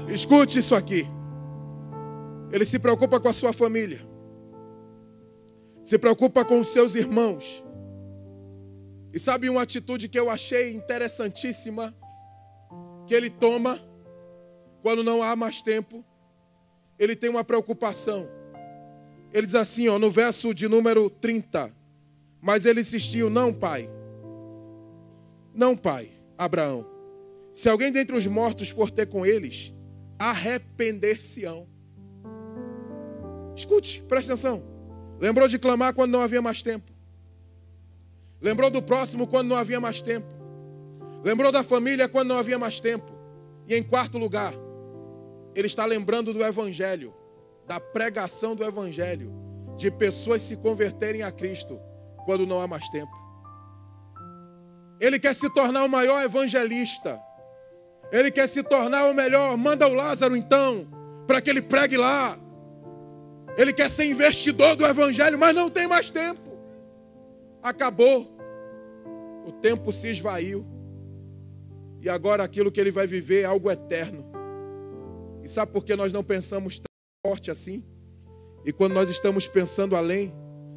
Escute isso aqui. Ele se preocupa com a sua família, se preocupa com os seus irmãos. E sabe uma atitude que eu achei interessantíssima que ele toma quando não há mais tempo? Ele tem uma preocupação. Ele diz assim, no verso de número 30. Mas ele insistiu: não, pai, Abraão, se alguém dentre os mortos for ter com eles, arrepender-se-ão. Escute, preste atenção. Lembrou de clamar quando não havia mais tempo. Lembrou do próximo quando não havia mais tempo. Lembrou da família quando não havia mais tempo. E em quarto lugar, ele está lembrando do Evangelho, da pregação do Evangelho, de pessoas se converterem a Cristo quando não há mais tempo. Ele quer se tornar o maior evangelista. Ele quer se tornar o melhor. Manda o Lázaro então, para que ele pregue lá. Ele quer ser investidor do Evangelho, mas não tem mais tempo. Acabou. O tempo se esvaiu. E agora aquilo que ele vai viver é algo eterno. E sabe por que nós não pensamos tão forte assim? E quando nós estamos pensando além,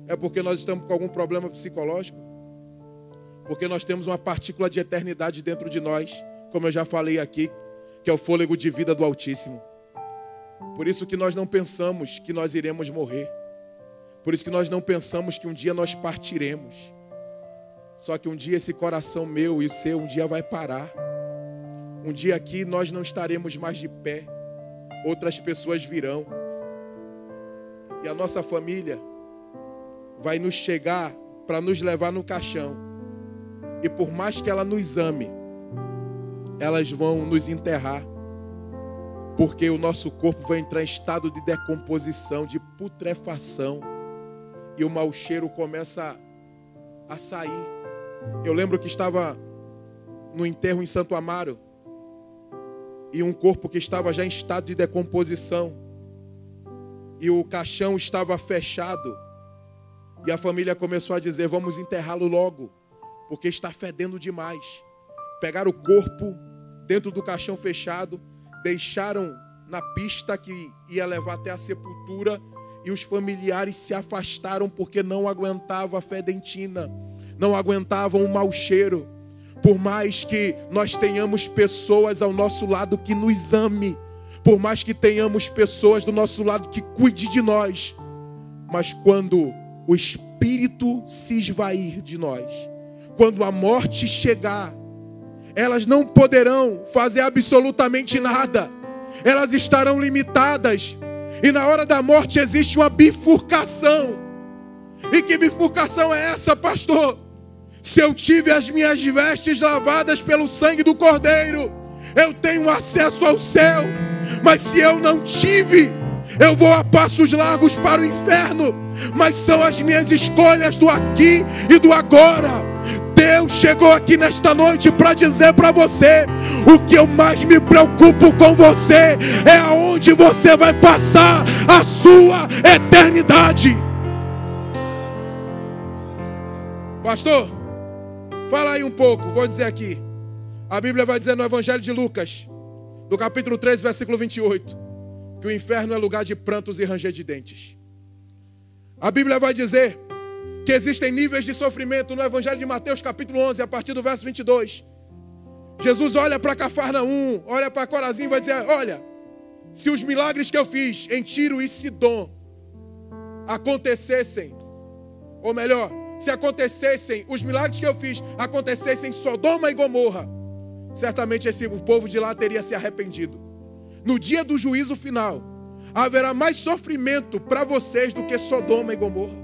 é porque nós estamos com algum problema psicológico? Porque nós temos uma partícula de eternidade dentro de nós, como eu já falei aqui, que é o fôlego de vida do Altíssimo. Por isso que nós não pensamos que nós iremos morrer. Por isso que nós não pensamos que um dia nós partiremos. Só que um dia esse coração meu e o seu um dia vai parar. Um dia aqui nós não estaremos mais de pé. Outras pessoas virão. E a nossa família vai nos chegar para nos levar no caixão. E por mais que ela nos ame, elas vão nos enterrar. Porque o nosso corpo vai entrar em estado de decomposição, de putrefação. E o mau cheiro começa a sair. Eu lembro que estava no enterro em Santo Amaro. E um corpo que estava já em estado de decomposição. E o caixão estava fechado. E a família começou a dizer: vamos enterrá-lo logo, porque está fedendo demais. Pegaram o corpo dentro do caixão fechado, deixaram na pista que ia levar até a sepultura, e os familiares se afastaram porque não aguentavam a fedentina, não aguentavam o mau cheiro. Por mais que nós tenhamos pessoas ao nosso lado que nos ame, por mais que tenhamos pessoas do nosso lado que cuide de nós, mas quando o Espírito se esvair de nós, quando a morte chegar, elas não poderão fazer absolutamente nada. Elas estarão limitadas. E na hora da morte existe uma bifurcação. E que bifurcação é essa, pastor? Se eu tive as minhas vestes lavadas pelo sangue do Cordeiro, eu tenho acesso ao céu. Mas se eu não tive, eu vou a passos largos para o inferno. Mas são as minhas escolhas do aqui e do agora. Deus chegou aqui nesta noite para dizer para você: o que eu mais me preocupo com você é aonde você vai passar a sua eternidade. Pastor, fala aí um pouco, vou dizer aqui. A Bíblia vai dizer no Evangelho de Lucas, no capítulo 13, versículo 28, que o inferno é lugar de prantos e ranger de dentes. A Bíblia vai dizer que existem níveis de sofrimento no Evangelho de Mateus, capítulo 11, a partir do verso 22. Jesus olha para Cafarnaum, olha para Corazim e vai dizer: olha, se os milagres que eu fiz em Tiro e Sidom acontecessem, ou melhor, se acontecessem, os milagres que eu fiz acontecessem em Sodoma e Gomorra, certamente o povo de lá teria se arrependido. No dia do juízo final, haverá mais sofrimento para vocês do que Sodoma e Gomorra.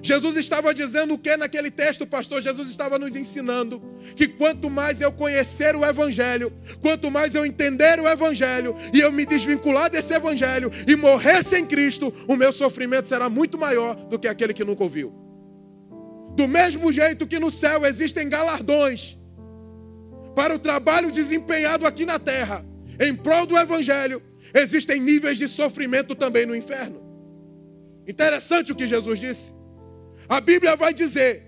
Jesus estava dizendo o que naquele texto, pastor? Jesus estava nos ensinando que quanto mais eu conhecer o Evangelho, quanto mais eu entender o Evangelho e eu me desvincular desse Evangelho e morrer sem Cristo, o meu sofrimento será muito maior do que aquele que nunca ouviu. Do mesmo jeito que no céu existem galardões para o trabalho desempenhado aqui na terra em prol do Evangelho, existem níveis de sofrimento também no inferno. Interessante o que Jesus disse. A Bíblia vai dizer,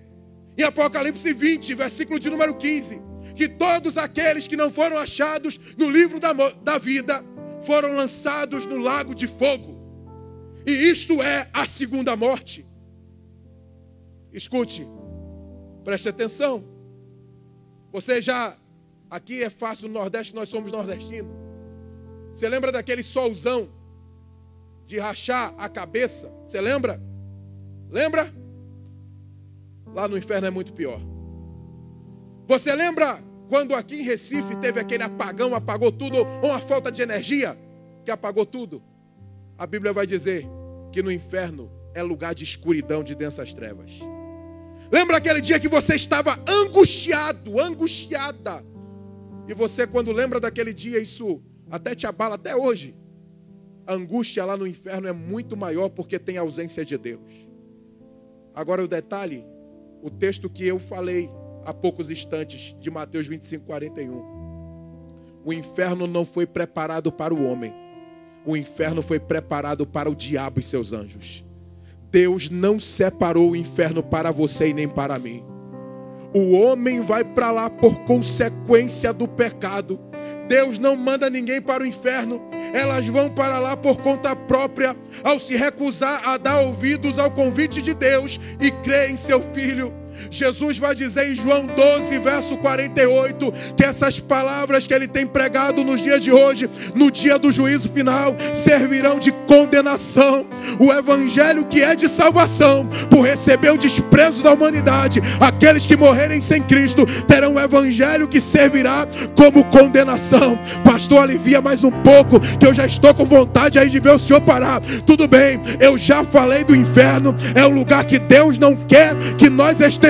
em Apocalipse 20, versículo de número 15, que todos aqueles que não foram achados no livro da vida foram lançados no lago de fogo. E isto é a segunda morte. Escute, preste atenção. Você já, aqui é fácil no Nordeste, nós somos nordestinos. Você lembra daquele solzão de rachar a cabeça? Você lembra? Lembra? Lá no inferno é muito pior. Você lembra quando aqui em Recife teve aquele apagão, apagou tudo, ou uma falta de energia que apagou tudo? A Bíblia vai dizer que no inferno é lugar de escuridão, de densas trevas. Lembra aquele dia que você estava angustiado, angustiada? E você, quando lembra daquele dia, isso até te abala até hoje. A angústia lá no inferno é muito maior porque tem ausência de Deus. Agora o detalhe, o texto que eu falei há poucos instantes, de Mateus 25, 41. O inferno não foi preparado para o homem. O inferno foi preparado para o diabo e seus anjos. Deus não separou o inferno para você e nem para mim. O homem vai para lá por consequência do pecado. Deus não manda ninguém para o inferno. Elas vão para lá por conta própria, ao se recusar a dar ouvidos ao convite de Deus e crer em seu Filho. Jesus vai dizer em João 12, verso 48, que essas palavras que ele tem pregado nos dias de hoje, no dia do juízo final, servirão de condenação. O evangelho que é de salvação, por receber o desprezo da humanidade, aqueles que morrerem sem Cristo, terão um evangelho que servirá como condenação. Pastor, alivia mais um pouco, que eu já estou com vontade aí de ver o senhor parar. Tudo bem, eu já falei do inferno, é um lugar que Deus não quer que nós estejamos,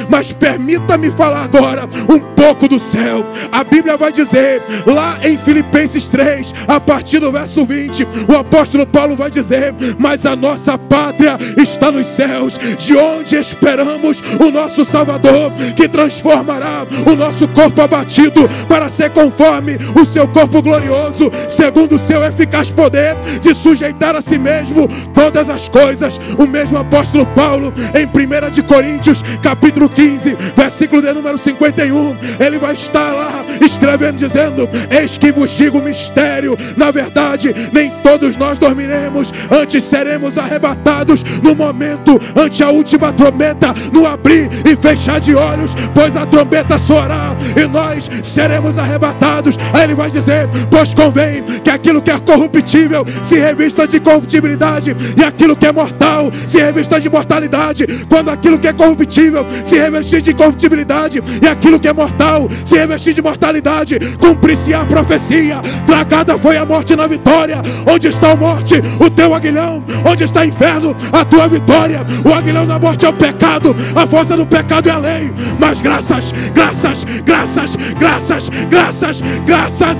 mas permita-me falar agora um pouco do céu. A Bíblia vai dizer, lá em Filipenses 3, a partir do verso 20, o apóstolo Paulo vai dizer: mas a nossa pátria está nos céus, de onde esperamos o nosso Salvador, que transformará o nosso corpo abatido para ser conforme o seu corpo glorioso, segundo o seu eficaz poder de sujeitar a si mesmo todas as coisas. O mesmo apóstolo Paulo, em 1 de Coríntios, capítulo 15, versículo de número 51, ele vai estar lá escrevendo, dizendo: eis que vos digo mistério, na verdade nem todos nós dormiremos, antes seremos arrebatados no momento ante a última trombeta, no abrir e fechar de olhos, pois a trombeta soará e nós seremos arrebatados. Aí ele vai dizer: pois convém que aquilo que é corruptível se revista de corruptibilidade, e aquilo que é mortal se revista de mortalidade. Quando aquilo que é corruptível se revestir de corruptibilidade e aquilo que é mortal se revestir de mortalidade, cidade, cumprir-se a profecia. Tragada foi a morte na vitória. Onde está a morte? O teu aguilhão. Onde está o inferno? A tua vitória. O aguilhão da morte é o pecado, a força do pecado é a lei. Mas graças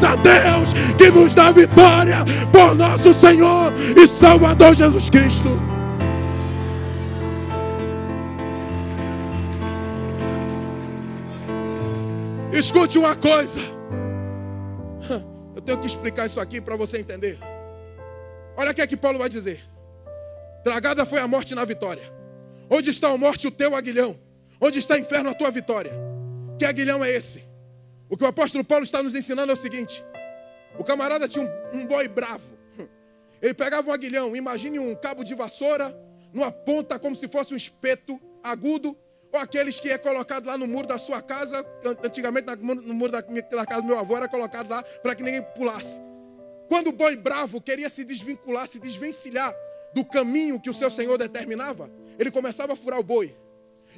a Deus que nos dá vitória por nosso Senhor e Salvador Jesus Cristo. Escute uma coisa. Eu tenho que explicar isso aqui para você entender. Olha o que é que Paulo vai dizer. Tragada foi a morte na vitória. Onde está a morte, o teu aguilhão? Onde está o inferno, a tua vitória? Que aguilhão é esse? O que o apóstolo Paulo está nos ensinando é o seguinte. O camarada tinha um boi bravo. Ele pegava um aguilhão, imagine um cabo de vassoura, numa ponta como se fosse um espeto agudo, ou aqueles que é colocado lá no muro da sua casa. Antigamente no muro da casa do meu avô era colocado lá para que ninguém pulasse. Quando o boi bravo queria se desvincular, se desvencilhar do caminho que o seu senhor determinava, ele começava a furar o boi.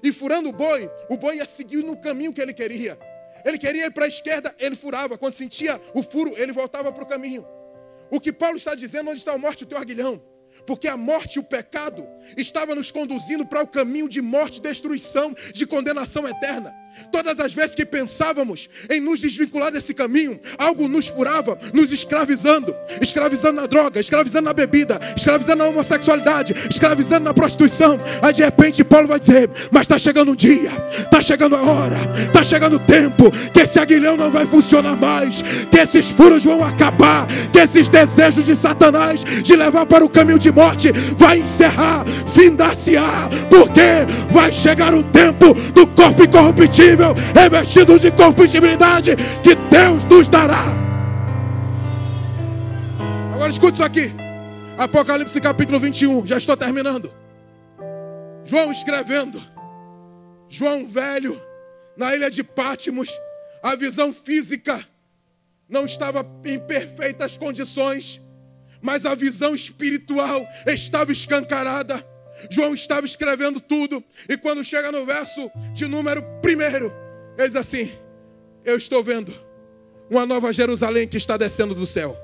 E furando o boi ia seguir no caminho que ele queria. Ele queria ir para a esquerda, ele furava. Quando sentia o furo, ele voltava para o caminho. O que Paulo está dizendo, onde está a morte, o teu aguilhão? Porque a morte e o pecado estava nos conduzindo para o caminho de morte, destruição, de condenação eterna. Todas as vezes que pensávamos em nos desvincular desse caminho, algo nos furava, nos escravizando na droga, escravizando na bebida, escravizando na homossexualidade, escravizando na prostituição. Aí de repente Paulo vai dizer, mas está chegando um dia, está chegando a hora, está chegando o tempo, que esse aguilhão não vai funcionar mais, que esses furos vão acabar, que esses desejos de Satanás de levar para o caminho de morte vai encerrar, findar-se-á, porque vai chegar o tempo do corpo incorruptível revestido de corruptibilidade que Deus nos dará. Agora escute isso aqui. Apocalipse capítulo 21. Já estou terminando. João escrevendo. João velho, na ilha de Patmos. A visão física não estava em perfeitas condições, mas a visão espiritual estava escancarada. João estava escrevendo tudo, e quando chega no verso de número 1, ele diz assim: eu estou vendo uma nova Jerusalém que está descendo do céu.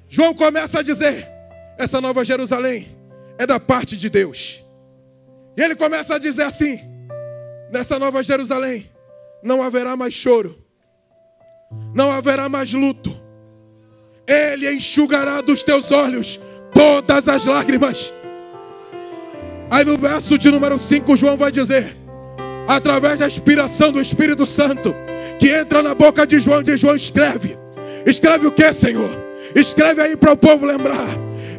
João começa a dizer, essa nova Jerusalém é da parte de Deus. E ele começa a dizer assim, nessa nova Jerusalém não haverá mais choro, não haverá mais luto. Ele enxugará dos teus olhos todas as lágrimas. Aí no verso de número 5, João vai dizer, através da inspiração do Espírito Santo, que entra na boca de João, escreve. Escreve o que, Senhor? Escreve aí para o povo lembrar.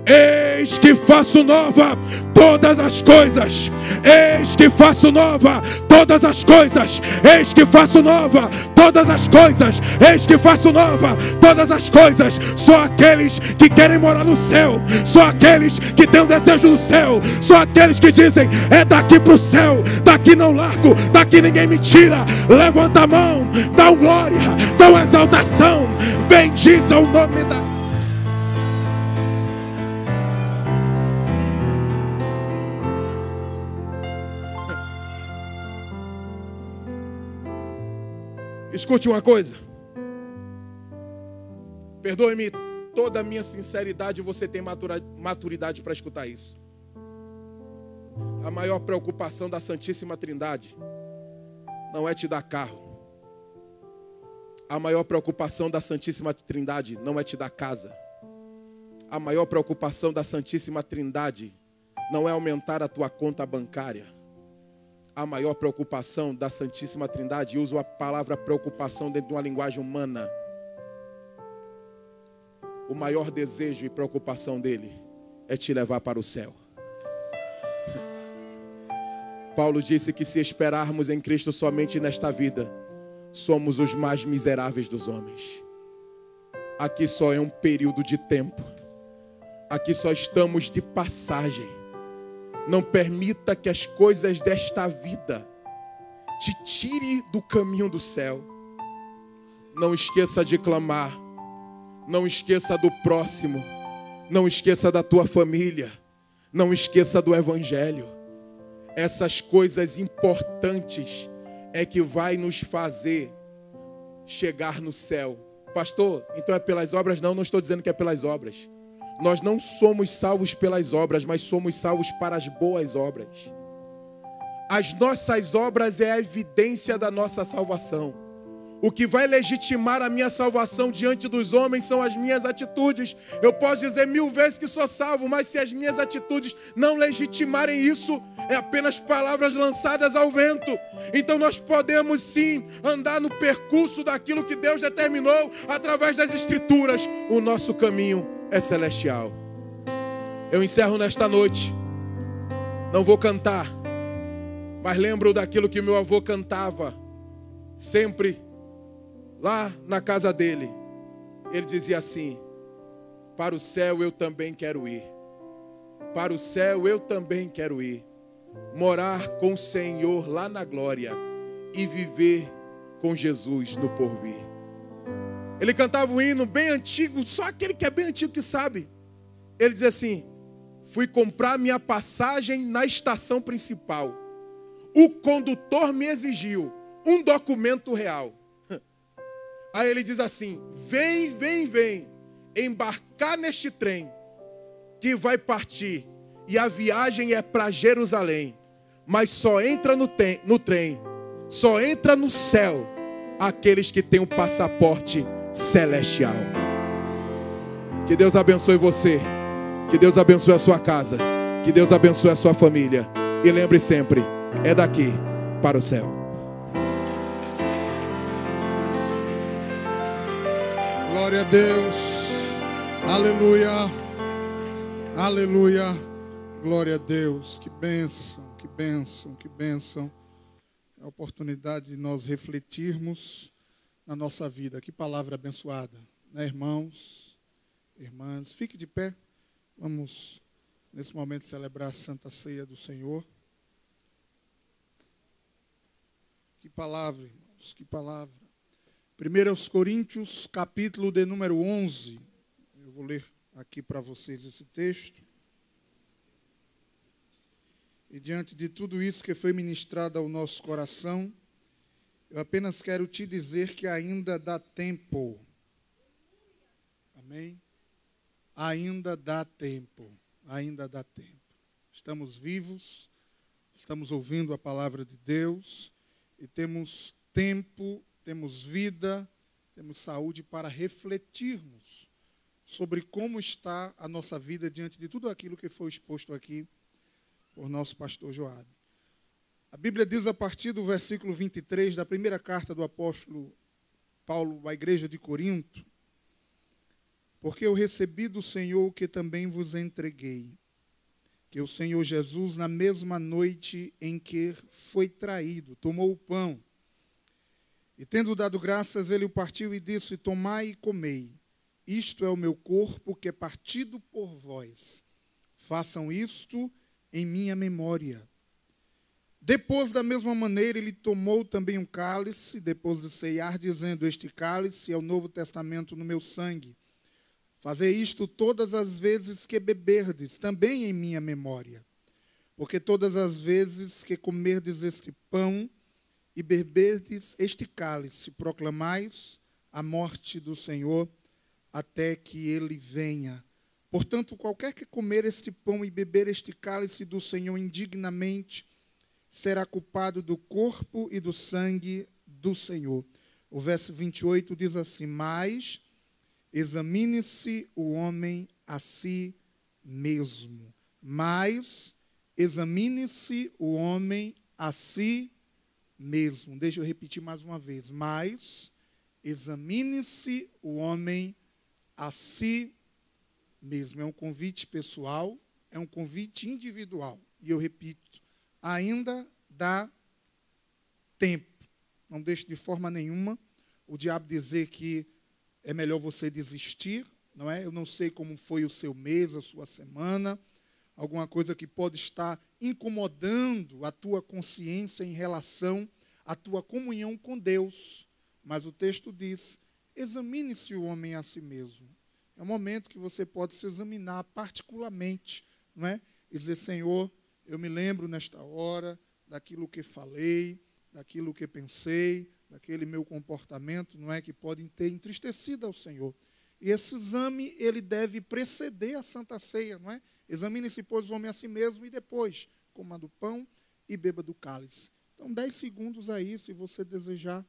Eis que faço nova todas as coisas. Eis que faço nova todas as coisas. Eis que faço nova todas as coisas. Eis que faço nova todas as coisas. Só aqueles que querem morar no céu, só aqueles que têm o desejo do céu, só aqueles que dizem, é daqui para o céu, daqui não largo, daqui ninguém me tira. Levanta a mão, dá um glória, dá uma exaltação, bendiza o nome da... Escute uma coisa. Perdoe-me toda a minha sinceridade, você tem maturidade para escutar isso. A maior preocupação da Santíssima Trindade não é te dar carro. A maior preocupação da Santíssima Trindade não é te dar casa. A maior preocupação da Santíssima Trindade não é aumentar a tua conta bancária. A maior preocupação da Santíssima Trindade, e uso a palavra preocupação dentro de uma linguagem humana, o maior desejo e preocupação dele é te levar para o céu. Paulo disse que se esperarmos em Cristo somente nesta vida, somos os mais miseráveis dos homens. Aqui só é um período de tempo. Aqui só estamos de passagem. Não permita que as coisas desta vida te tire do caminho do céu. Não esqueça de clamar. Não esqueça do próximo. Não esqueça da tua família. Não esqueça do evangelho. Essas coisas importantes é que vai nos fazer chegar no céu. Pastor, então é pelas obras? Não, não estou dizendo que é pelas obras. Nós não somos salvos pelas obras, mas somos salvos para as boas obras. As nossas obras é a evidência da nossa salvação. O que vai legitimar a minha salvação diante dos homens são as minhas atitudes. Eu posso dizer 1000 vezes que sou salvo, mas se as minhas atitudes não legitimarem isso, é apenas palavras lançadas ao vento. Então nós podemos sim andar no percurso daquilo que Deus determinou através das Escrituras. O nosso caminho é celestial. Eu encerro nesta noite. Não vou cantar, mas lembro daquilo que meu avô cantava sempre lá na casa dele. Ele dizia assim: para o céu eu também quero ir. Para o céu eu também quero ir. Morar com o Senhor lá na glória e viver com Jesus no porvir. Ele cantava um hino bem antigo, só aquele que é bem antigo que sabe. Ele dizia assim: fui comprar minha passagem na estação principal. O condutor me exigiu um documento real. Aí ele diz assim: vem, vem, vem, embarcar neste trem que vai partir. E a viagem é para Jerusalém. Mas só entra no trem, só entra no céu aqueles que têm um passaporte celestial. Que Deus abençoe você. Que Deus abençoe a sua casa. Que Deus abençoe a sua família. E lembre sempre, é daqui para o céu. Glória a Deus, aleluia, aleluia, glória a Deus, que bênção, que bênção, que bênção. É a oportunidade de nós refletirmos na nossa vida. Que palavra abençoada, né, irmãos, irmãs? Fique de pé, vamos nesse momento celebrar a Santa Ceia do Senhor. Que palavra, irmãos, que palavra. 1 Coríntios, capítulo de número 11. Eu vou ler aqui para vocês esse texto. E diante de tudo isso que foi ministrado ao nosso coração, eu apenas quero te dizer que ainda dá tempo. Amém? Ainda dá tempo. Ainda dá tempo. Estamos vivos, estamos ouvindo a palavra de Deus e temos tempo, temos vida, temos saúde para refletirmos sobre como está a nossa vida diante de tudo aquilo que foi exposto aqui por nosso pastor Joab. A Bíblia diz a partir do versículo 23 da primeira carta do apóstolo Paulo à igreja de Corinto: porque eu recebi do Senhor o que também vos entreguei, que o Senhor Jesus, na mesma noite em que foi traído, tomou o pão, e tendo dado graças, ele o partiu e disse: tomai e comei, isto é o meu corpo que é partido por vós. Façam isto em minha memória. Depois, da mesma maneira, ele tomou também um cálice, depois de ceiar, dizendo: este cálice é o novo testamento no meu sangue. Fazei isto todas as vezes que beberdes, também em minha memória. Porque todas as vezes que comerdes este pão e beberdes este cálice, proclamais a morte do Senhor até que ele venha. Portanto, qualquer que comer este pão e beber este cálice do Senhor indignamente, será culpado do corpo e do sangue do Senhor. O verso 28 diz assim: mas examine-se o homem a si mesmo. Mas examine-se o homem a si mesmo. Deixa eu repetir mais uma vez. Mas examine-se o homem a si mesmo. É um convite pessoal, é um convite individual. E eu repito, ainda dá tempo. Não deixe de forma nenhuma o diabo dizer que é melhor você desistir, não é? Eu não sei como foi o seu mês, a sua semana, alguma coisa que pode estar incomodando a tua consciência em relação à tua comunhão com Deus. Mas o texto diz: examine-se o homem a si mesmo. É um momento que você pode se examinar particularmente, não é? E dizer: Senhor, eu me lembro nesta hora daquilo que falei, daquilo que pensei, daquele meu comportamento, não é, que podem ter entristecido ao Senhor. E esse exame, ele deve preceder a Santa Ceia, não é? Examine-se, pois, o homem a si mesmo, e depois coma do pão e beba do cálice. Então, 10 segundos aí, se você desejar,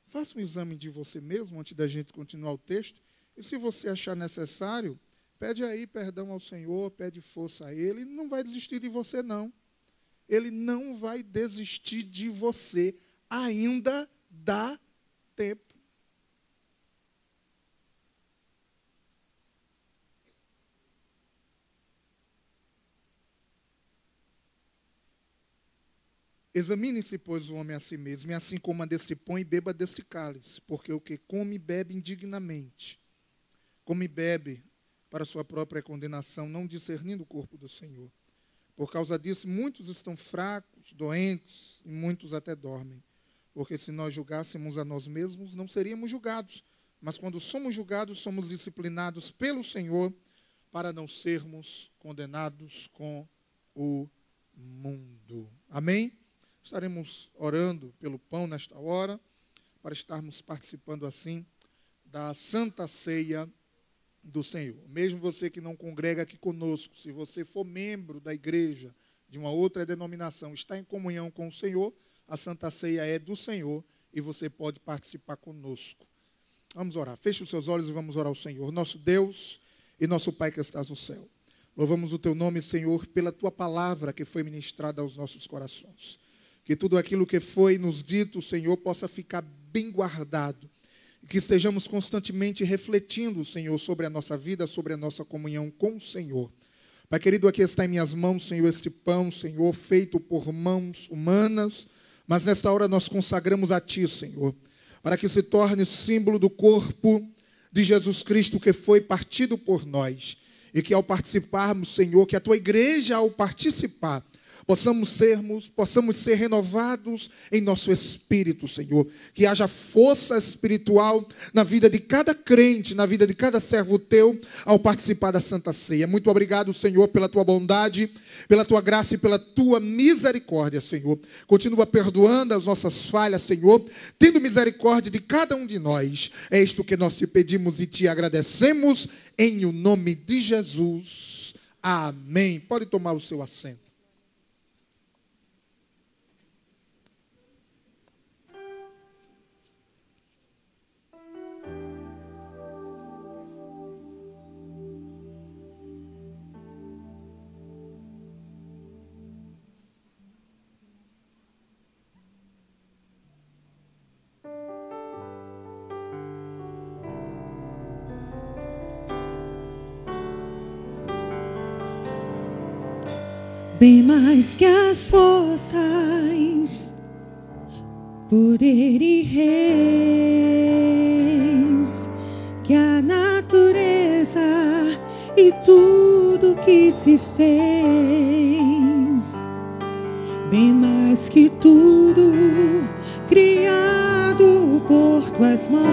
faça um exame de você mesmo, antes da gente continuar o texto. E se você achar necessário, pede aí perdão ao Senhor, pede força a Ele. Ele não vai desistir de você, não. Ele não vai desistir de você. Ainda dá tempo. Examine-se, pois, o homem a si mesmo, e assim coma deste pão e beba deste cálice, porque o que come e bebe indignamente, come e bebe para sua própria condenação, não discernindo o corpo do Senhor. Por causa disso, muitos estão fracos, doentes, e muitos até dormem. Porque se nós julgássemos a nós mesmos, não seríamos julgados. Mas quando somos julgados, somos disciplinados pelo Senhor, para não sermos condenados com o mundo. Amém? Estaremos orando pelo pão nesta hora, para estarmos participando assim da Santa Ceia do Senhor. Mesmo você que não congrega aqui conosco, se você for membro da igreja de uma outra denominação, está em comunhão com o Senhor, a Santa Ceia é do Senhor e você pode participar conosco. Vamos orar. Feche os seus olhos e vamos orar ao Senhor. Nosso Deus e nosso Pai que estás no céu. Louvamos o teu nome, Senhor, pela tua palavra que foi ministrada aos nossos corações. Que tudo aquilo que foi nos dito, Senhor, possa ficar bem guardado. E que estejamos constantemente refletindo, Senhor, sobre a nossa vida, sobre a nossa comunhão com o Senhor. Pai querido, aqui está em minhas mãos, Senhor, este pão, Senhor, feito por mãos humanas. Mas nesta hora nós consagramos a Ti, Senhor, para que se torne símbolo do corpo de Jesus Cristo que foi partido por nós. E que ao participarmos, Senhor, que a Tua igreja ao participar, possamos ser renovados em nosso espírito, Senhor. Que haja força espiritual na vida de cada crente, na vida de cada servo Teu, ao participar da Santa Ceia. Muito obrigado, Senhor, pela Tua bondade, pela Tua graça e pela Tua misericórdia, Senhor. Continua perdoando as nossas falhas, Senhor, tendo misericórdia de cada um de nós. É isto que nós Te pedimos e Te agradecemos, em o nome de Jesus. Amém. Pode tomar o seu assento. Bem mais que as forças, poder e reis, que a natureza e tudo que se fez, bem mais que tudo criado por Tuas mãos,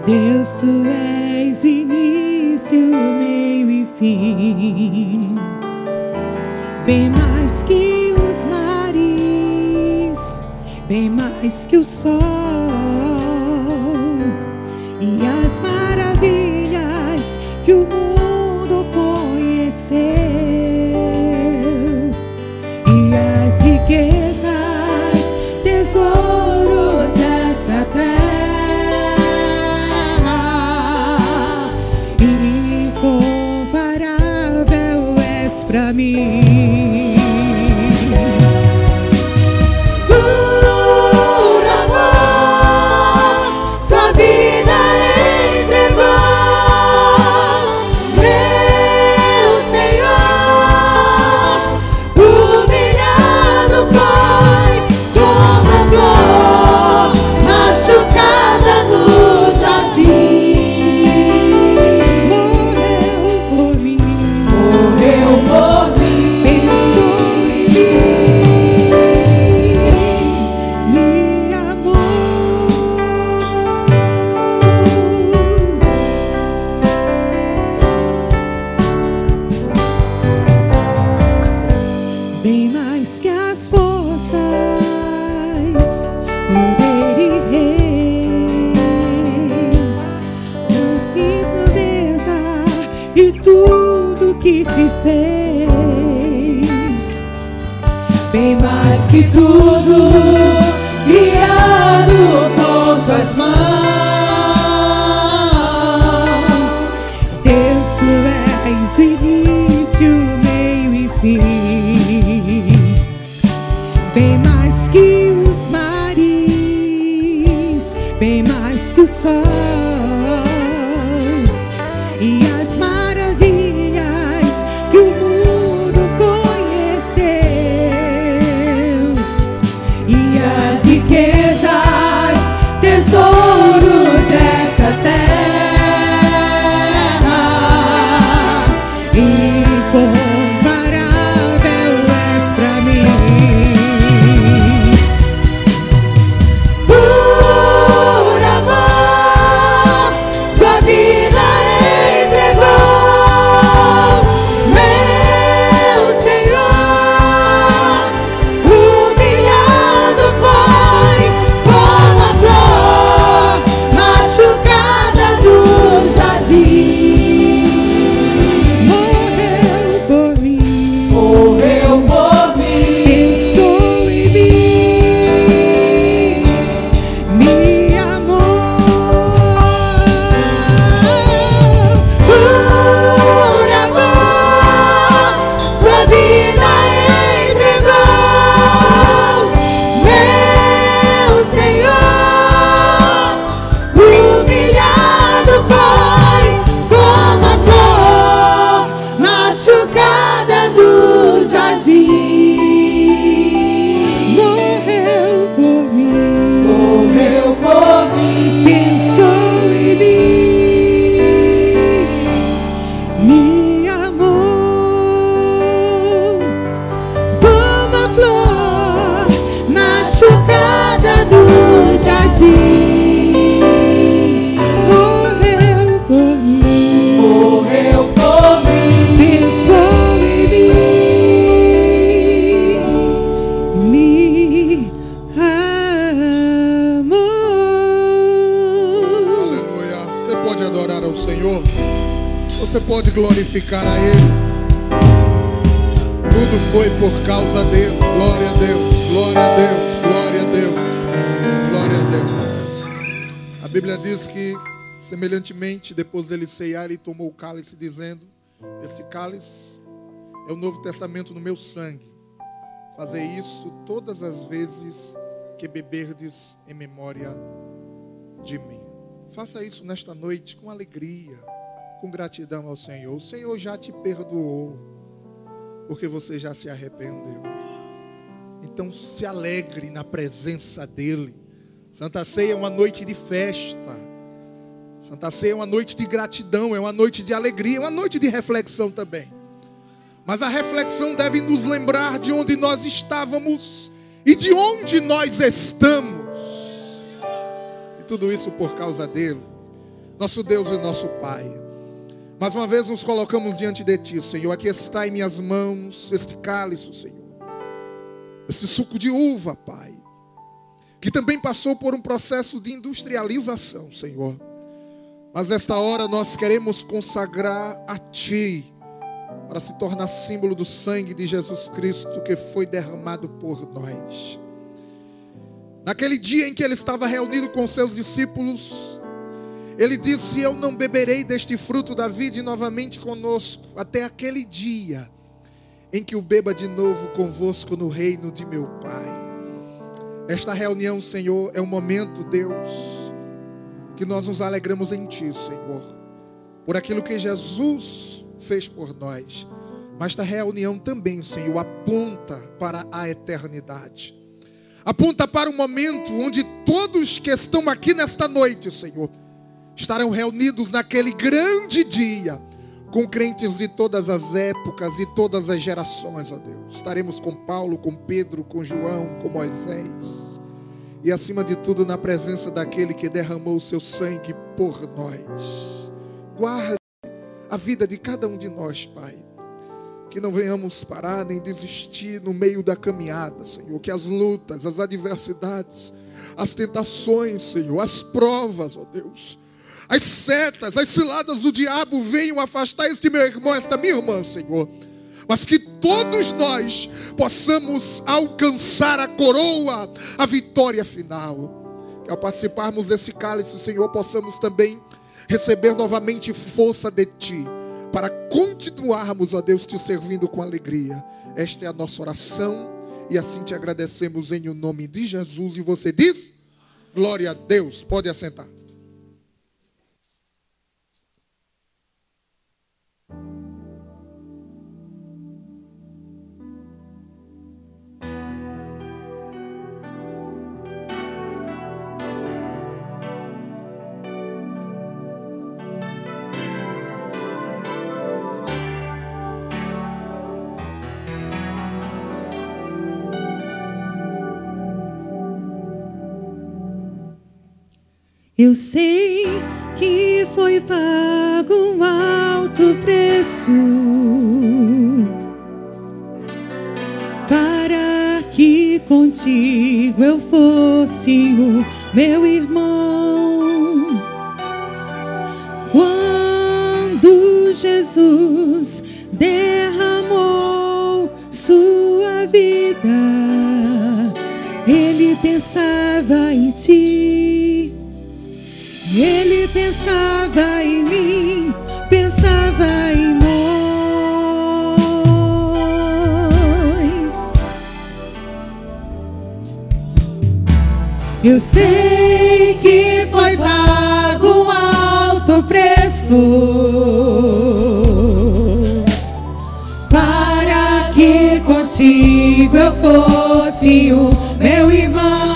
Deus, Tu és o início, meio e fim, bem mais que os mares, bem mais que o sol e as maravilhas que o mundo conheceu, e as riquezas, tesouros dessa terra, pra mim. Por amor mais que tudo, criado com tuas mãos. Deus, tu és o início, meio e fim, bem mais que os mares, bem mais que o sol e as maravilhas que o mundo conheceu, e as riquezas, tesouros dessa terra, incomparável és pra mim. Por amor, sua vida entregou, meu Senhor. Humilhado foi como a flor machucada do jardim. Morreu por mim, morreu por mim, pensou em mim, me amou. Por amor, sua vida entregou, meu Senhor. Humilhado foi como a flor machucada do jardim. Morreu por mim, pensou em mim, me amou. Como a flor machucada do jardim. Morreu por mim, pensou em mim, me amou. Aleluia. Você pode adorar ao Senhor. Você pode glorificar a Ele. Tudo foi por causa dele. Glória a Deus, glória a Deus, glória a Deus, glória a Deus. A Bíblia diz que, semelhantemente, depois dele ceiar, ele tomou o cálice, dizendo: este cálice é o Novo Testamento no meu sangue. Fazei isso todas as vezes que beberdes em memória de mim. Faça isso nesta noite com alegria, com gratidão ao Senhor. O Senhor já te perdoou, porque você já se arrependeu. Então se alegre na presença dEle. Santa Ceia é uma noite de festa. Santa Ceia é uma noite de gratidão, é uma noite de alegria, é uma noite de reflexão também. Mas a reflexão deve nos lembrar de onde nós estávamos e de onde nós estamos. E tudo isso por causa dEle, nosso Deus e nosso Pai. Mais uma vez nos colocamos diante de Ti, Senhor. Aqui está em minhas mãos este cálice, Senhor. Este suco de uva, Pai, que também passou por um processo de industrialização, Senhor. Mas nesta hora nós queremos consagrar a Ti, para se tornar símbolo do sangue de Jesus Cristo que foi derramado por nós. Naquele dia em que Ele estava reunido com seus discípulos, Ele disse: eu não beberei deste fruto da vide novamente conosco, até aquele dia em que o beba de novo convosco no reino de meu Pai. Esta reunião, Senhor, é um momento, Deus, que nós nos alegramos em Ti, Senhor, por aquilo que Jesus fez por nós. Mas esta reunião também, Senhor, aponta para a eternidade. Aponta para um momento onde todos que estão aqui nesta noite, Senhor, estarão reunidos naquele grande dia, com crentes de todas as épocas, de todas as gerações, ó Deus. Estaremos com Paulo, com Pedro, com João, com Moisés. E acima de tudo, na presença daquele que derramou o seu sangue por nós. Guarde a vida de cada um de nós, Pai. Que não venhamos parar nem desistir no meio da caminhada, Senhor. Que as lutas, as adversidades, as tentações, Senhor, as provas, ó Deus, as setas, as ciladas do diabo venham afastar este meu irmão, esta minha irmã, Senhor. Mas que todos nós possamos alcançar a coroa, a vitória final. Que ao participarmos desse cálice, Senhor, possamos também receber novamente força de Ti, para continuarmos, ó Deus, Te servindo com alegria. Esta é a nossa oração, e assim Te agradecemos em o nome de Jesus. E você diz: glória a Deus. Pode assentar. Eu sei que foi pago um alto preço para que contigo eu fosse o meu irmão. Quando Jesus derramou sua vida, Ele pensava em ti. Ele pensava em mim, pensava em nós. Eu sei que foi pago um alto preço para que contigo eu fosse o meu irmão.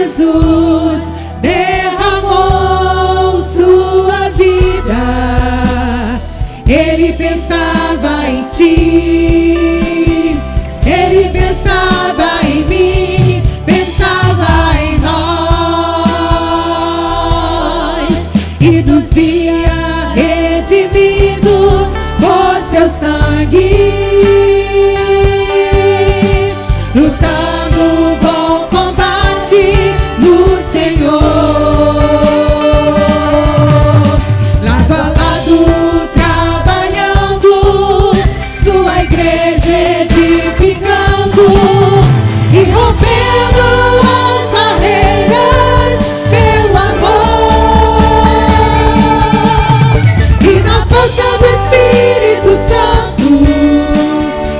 Jesus derramou sua vida, Ele pensava em ti, Ele pensava em mim, pensava em nós, e nos via redimidos por seu sangue, lutando o bom combate no Senhor, lado a lado trabalhando, sua igreja edificando e rompendo as barreiras pelo amor, e na força do Espírito Santo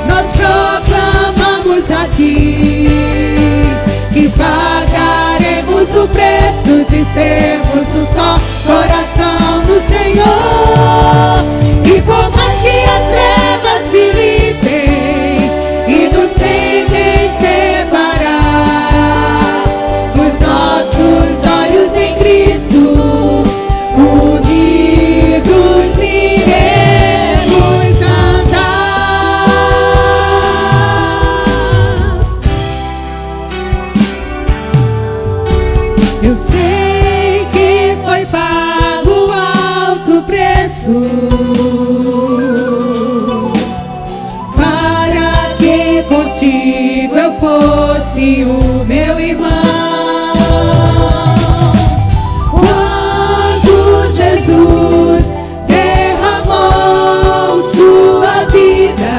nós proclamamos aqui que pagaremos o preço de sermos um só coração do Senhor. E por mais que as trevas militem e nos tentem separar, os nossos olhos em Cristo unidos iremos andar. Eu sei que foi pago alto preço para que contigo eu fosse o meu irmão. Quando Jesus derramou sua vida,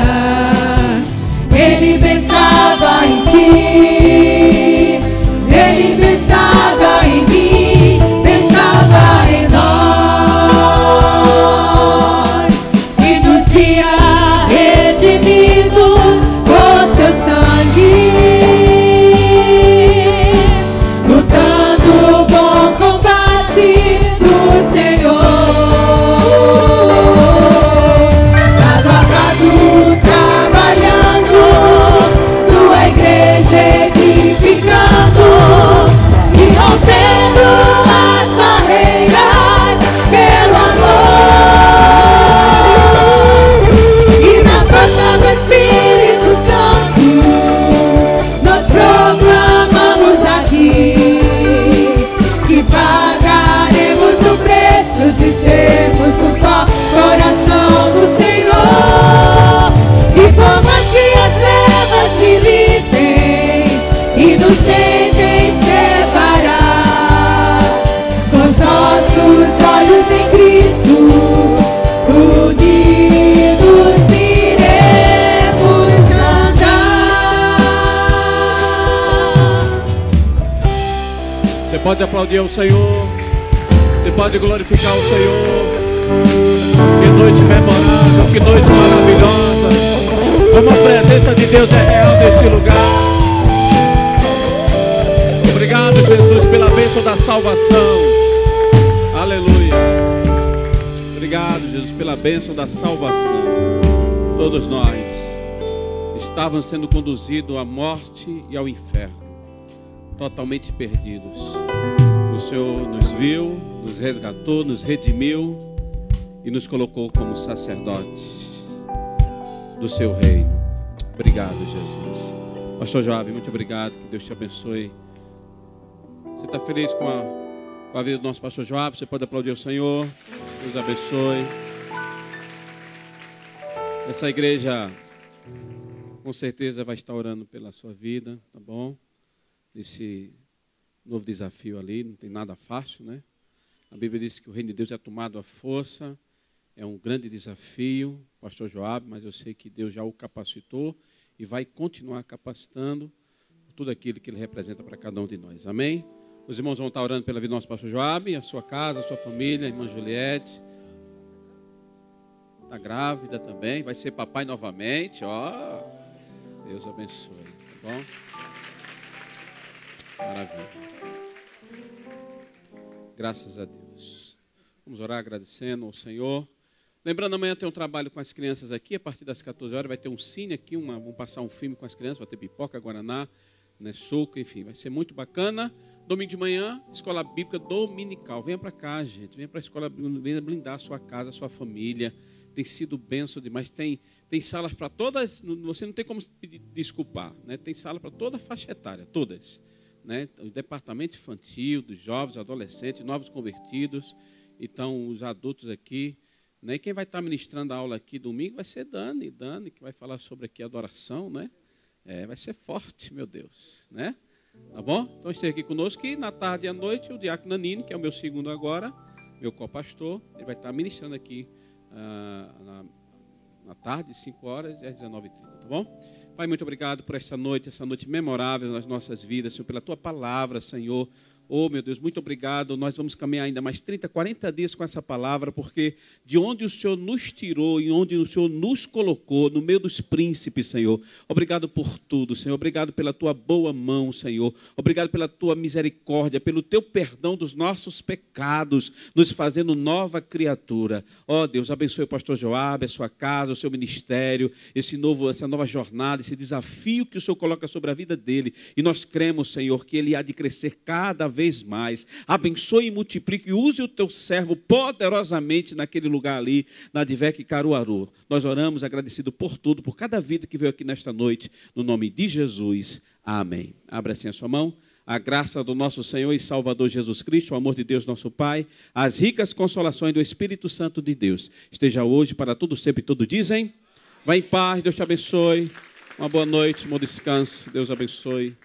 Ele pensava em ti, Ele pensava em mim, pensava em nós, e nos via redimidos por seu sangue, pode aplaudir ao Senhor. Você pode glorificar o Senhor. Que noite memorável, que noite maravilhosa. Como a presença de Deus é real neste lugar. Obrigado, Jesus, pela bênção da salvação. Aleluia. Obrigado, Jesus, pela bênção da salvação. Todos nós estávamos sendo conduzidos à morte e ao inferno, totalmente perdidos. O Senhor nos viu, nos resgatou, nos redimiu e nos colocou como sacerdotes do seu reino. Obrigado, Jesus. Pastor Joab, muito obrigado, que Deus te abençoe. Você está feliz com a vida do nosso pastor Joab? Você pode aplaudir o Senhor. Deus abençoe. Essa igreja com certeza vai estar orando pela sua vida, tá bom? Nesse novo desafio ali, não tem nada fácil, né? A Bíblia diz que o reino de Deus é tomado à força, é um grande desafio, pastor Joab, mas eu sei que Deus já o capacitou e vai continuar capacitando tudo aquilo que ele representa para cada um de nós. Amém? Os irmãos vão estar orando pela vida do nosso pastor Joab, a sua casa, a sua família, a irmã Juliette. Está grávida também, vai ser papai novamente, ó. Deus abençoe, tá bom? Maravilha. Graças a Deus. Vamos orar agradecendo ao Senhor. Lembrando, amanhã tem um trabalho com as crianças aqui, a partir das 14 horas vai ter um cine aqui, vamos passar um filme com as crianças, vai ter pipoca, guaraná, né, suco, enfim, vai ser muito bacana. Domingo de manhã, escola bíblica dominical. Venha para cá, gente, venha para a escola, venha blindar a sua casa, a sua família. Tem sido bênção demais, tem salas para todas, você não tem como pedir desculpar, né? Tem sala para toda a faixa etária, todas, né? O departamento infantil, dos jovens, adolescentes, novos convertidos, então os adultos aqui, né? E quem vai estar ministrando a aula aqui domingo vai ser Dani, que vai falar sobre aqui adoração, né? Vai ser forte, meu Deus, né? Tá bom? Então esteja aqui conosco e na tarde e à noite o diácono Nanini, que é o meu segundo agora, meu co-pastor, ele vai estar ministrando aqui na tarde, 5 horas e às 19h30, tá bom? Pai, muito obrigado por essa noite memorável nas nossas vidas, Senhor, pela Tua palavra, Senhor. Oh, meu Deus, muito obrigado. Nós vamos caminhar ainda mais 30, 40 dias com essa palavra, porque de onde o Senhor nos tirou e onde o Senhor nos colocou, no meio dos príncipes, Senhor. Obrigado por tudo, Senhor. Obrigado pela Tua boa mão, Senhor. Obrigado pela Tua misericórdia, pelo Teu perdão dos nossos pecados, nos fazendo nova criatura. Oh, Deus, abençoe o pastor Joab, a sua casa, o seu ministério, essa nova jornada, esse desafio que o Senhor coloca sobre a vida dele. E nós cremos, Senhor, que ele há de crescer cada vez mais. Abençoe e multiplique e use o teu servo poderosamente naquele lugar ali, na Advec Caruaru. Nós oramos agradecido por tudo, por cada vida que veio aqui nesta noite, no nome de Jesus. Amém. Abra assim a sua mão. A graça do nosso Senhor e Salvador Jesus Cristo, o amor de Deus nosso Pai, as ricas consolações do Espírito Santo de Deus, esteja hoje para todo sempre, todo dizem. Vá em paz, Deus te abençoe. Uma boa noite, um bom descanso. Deus abençoe.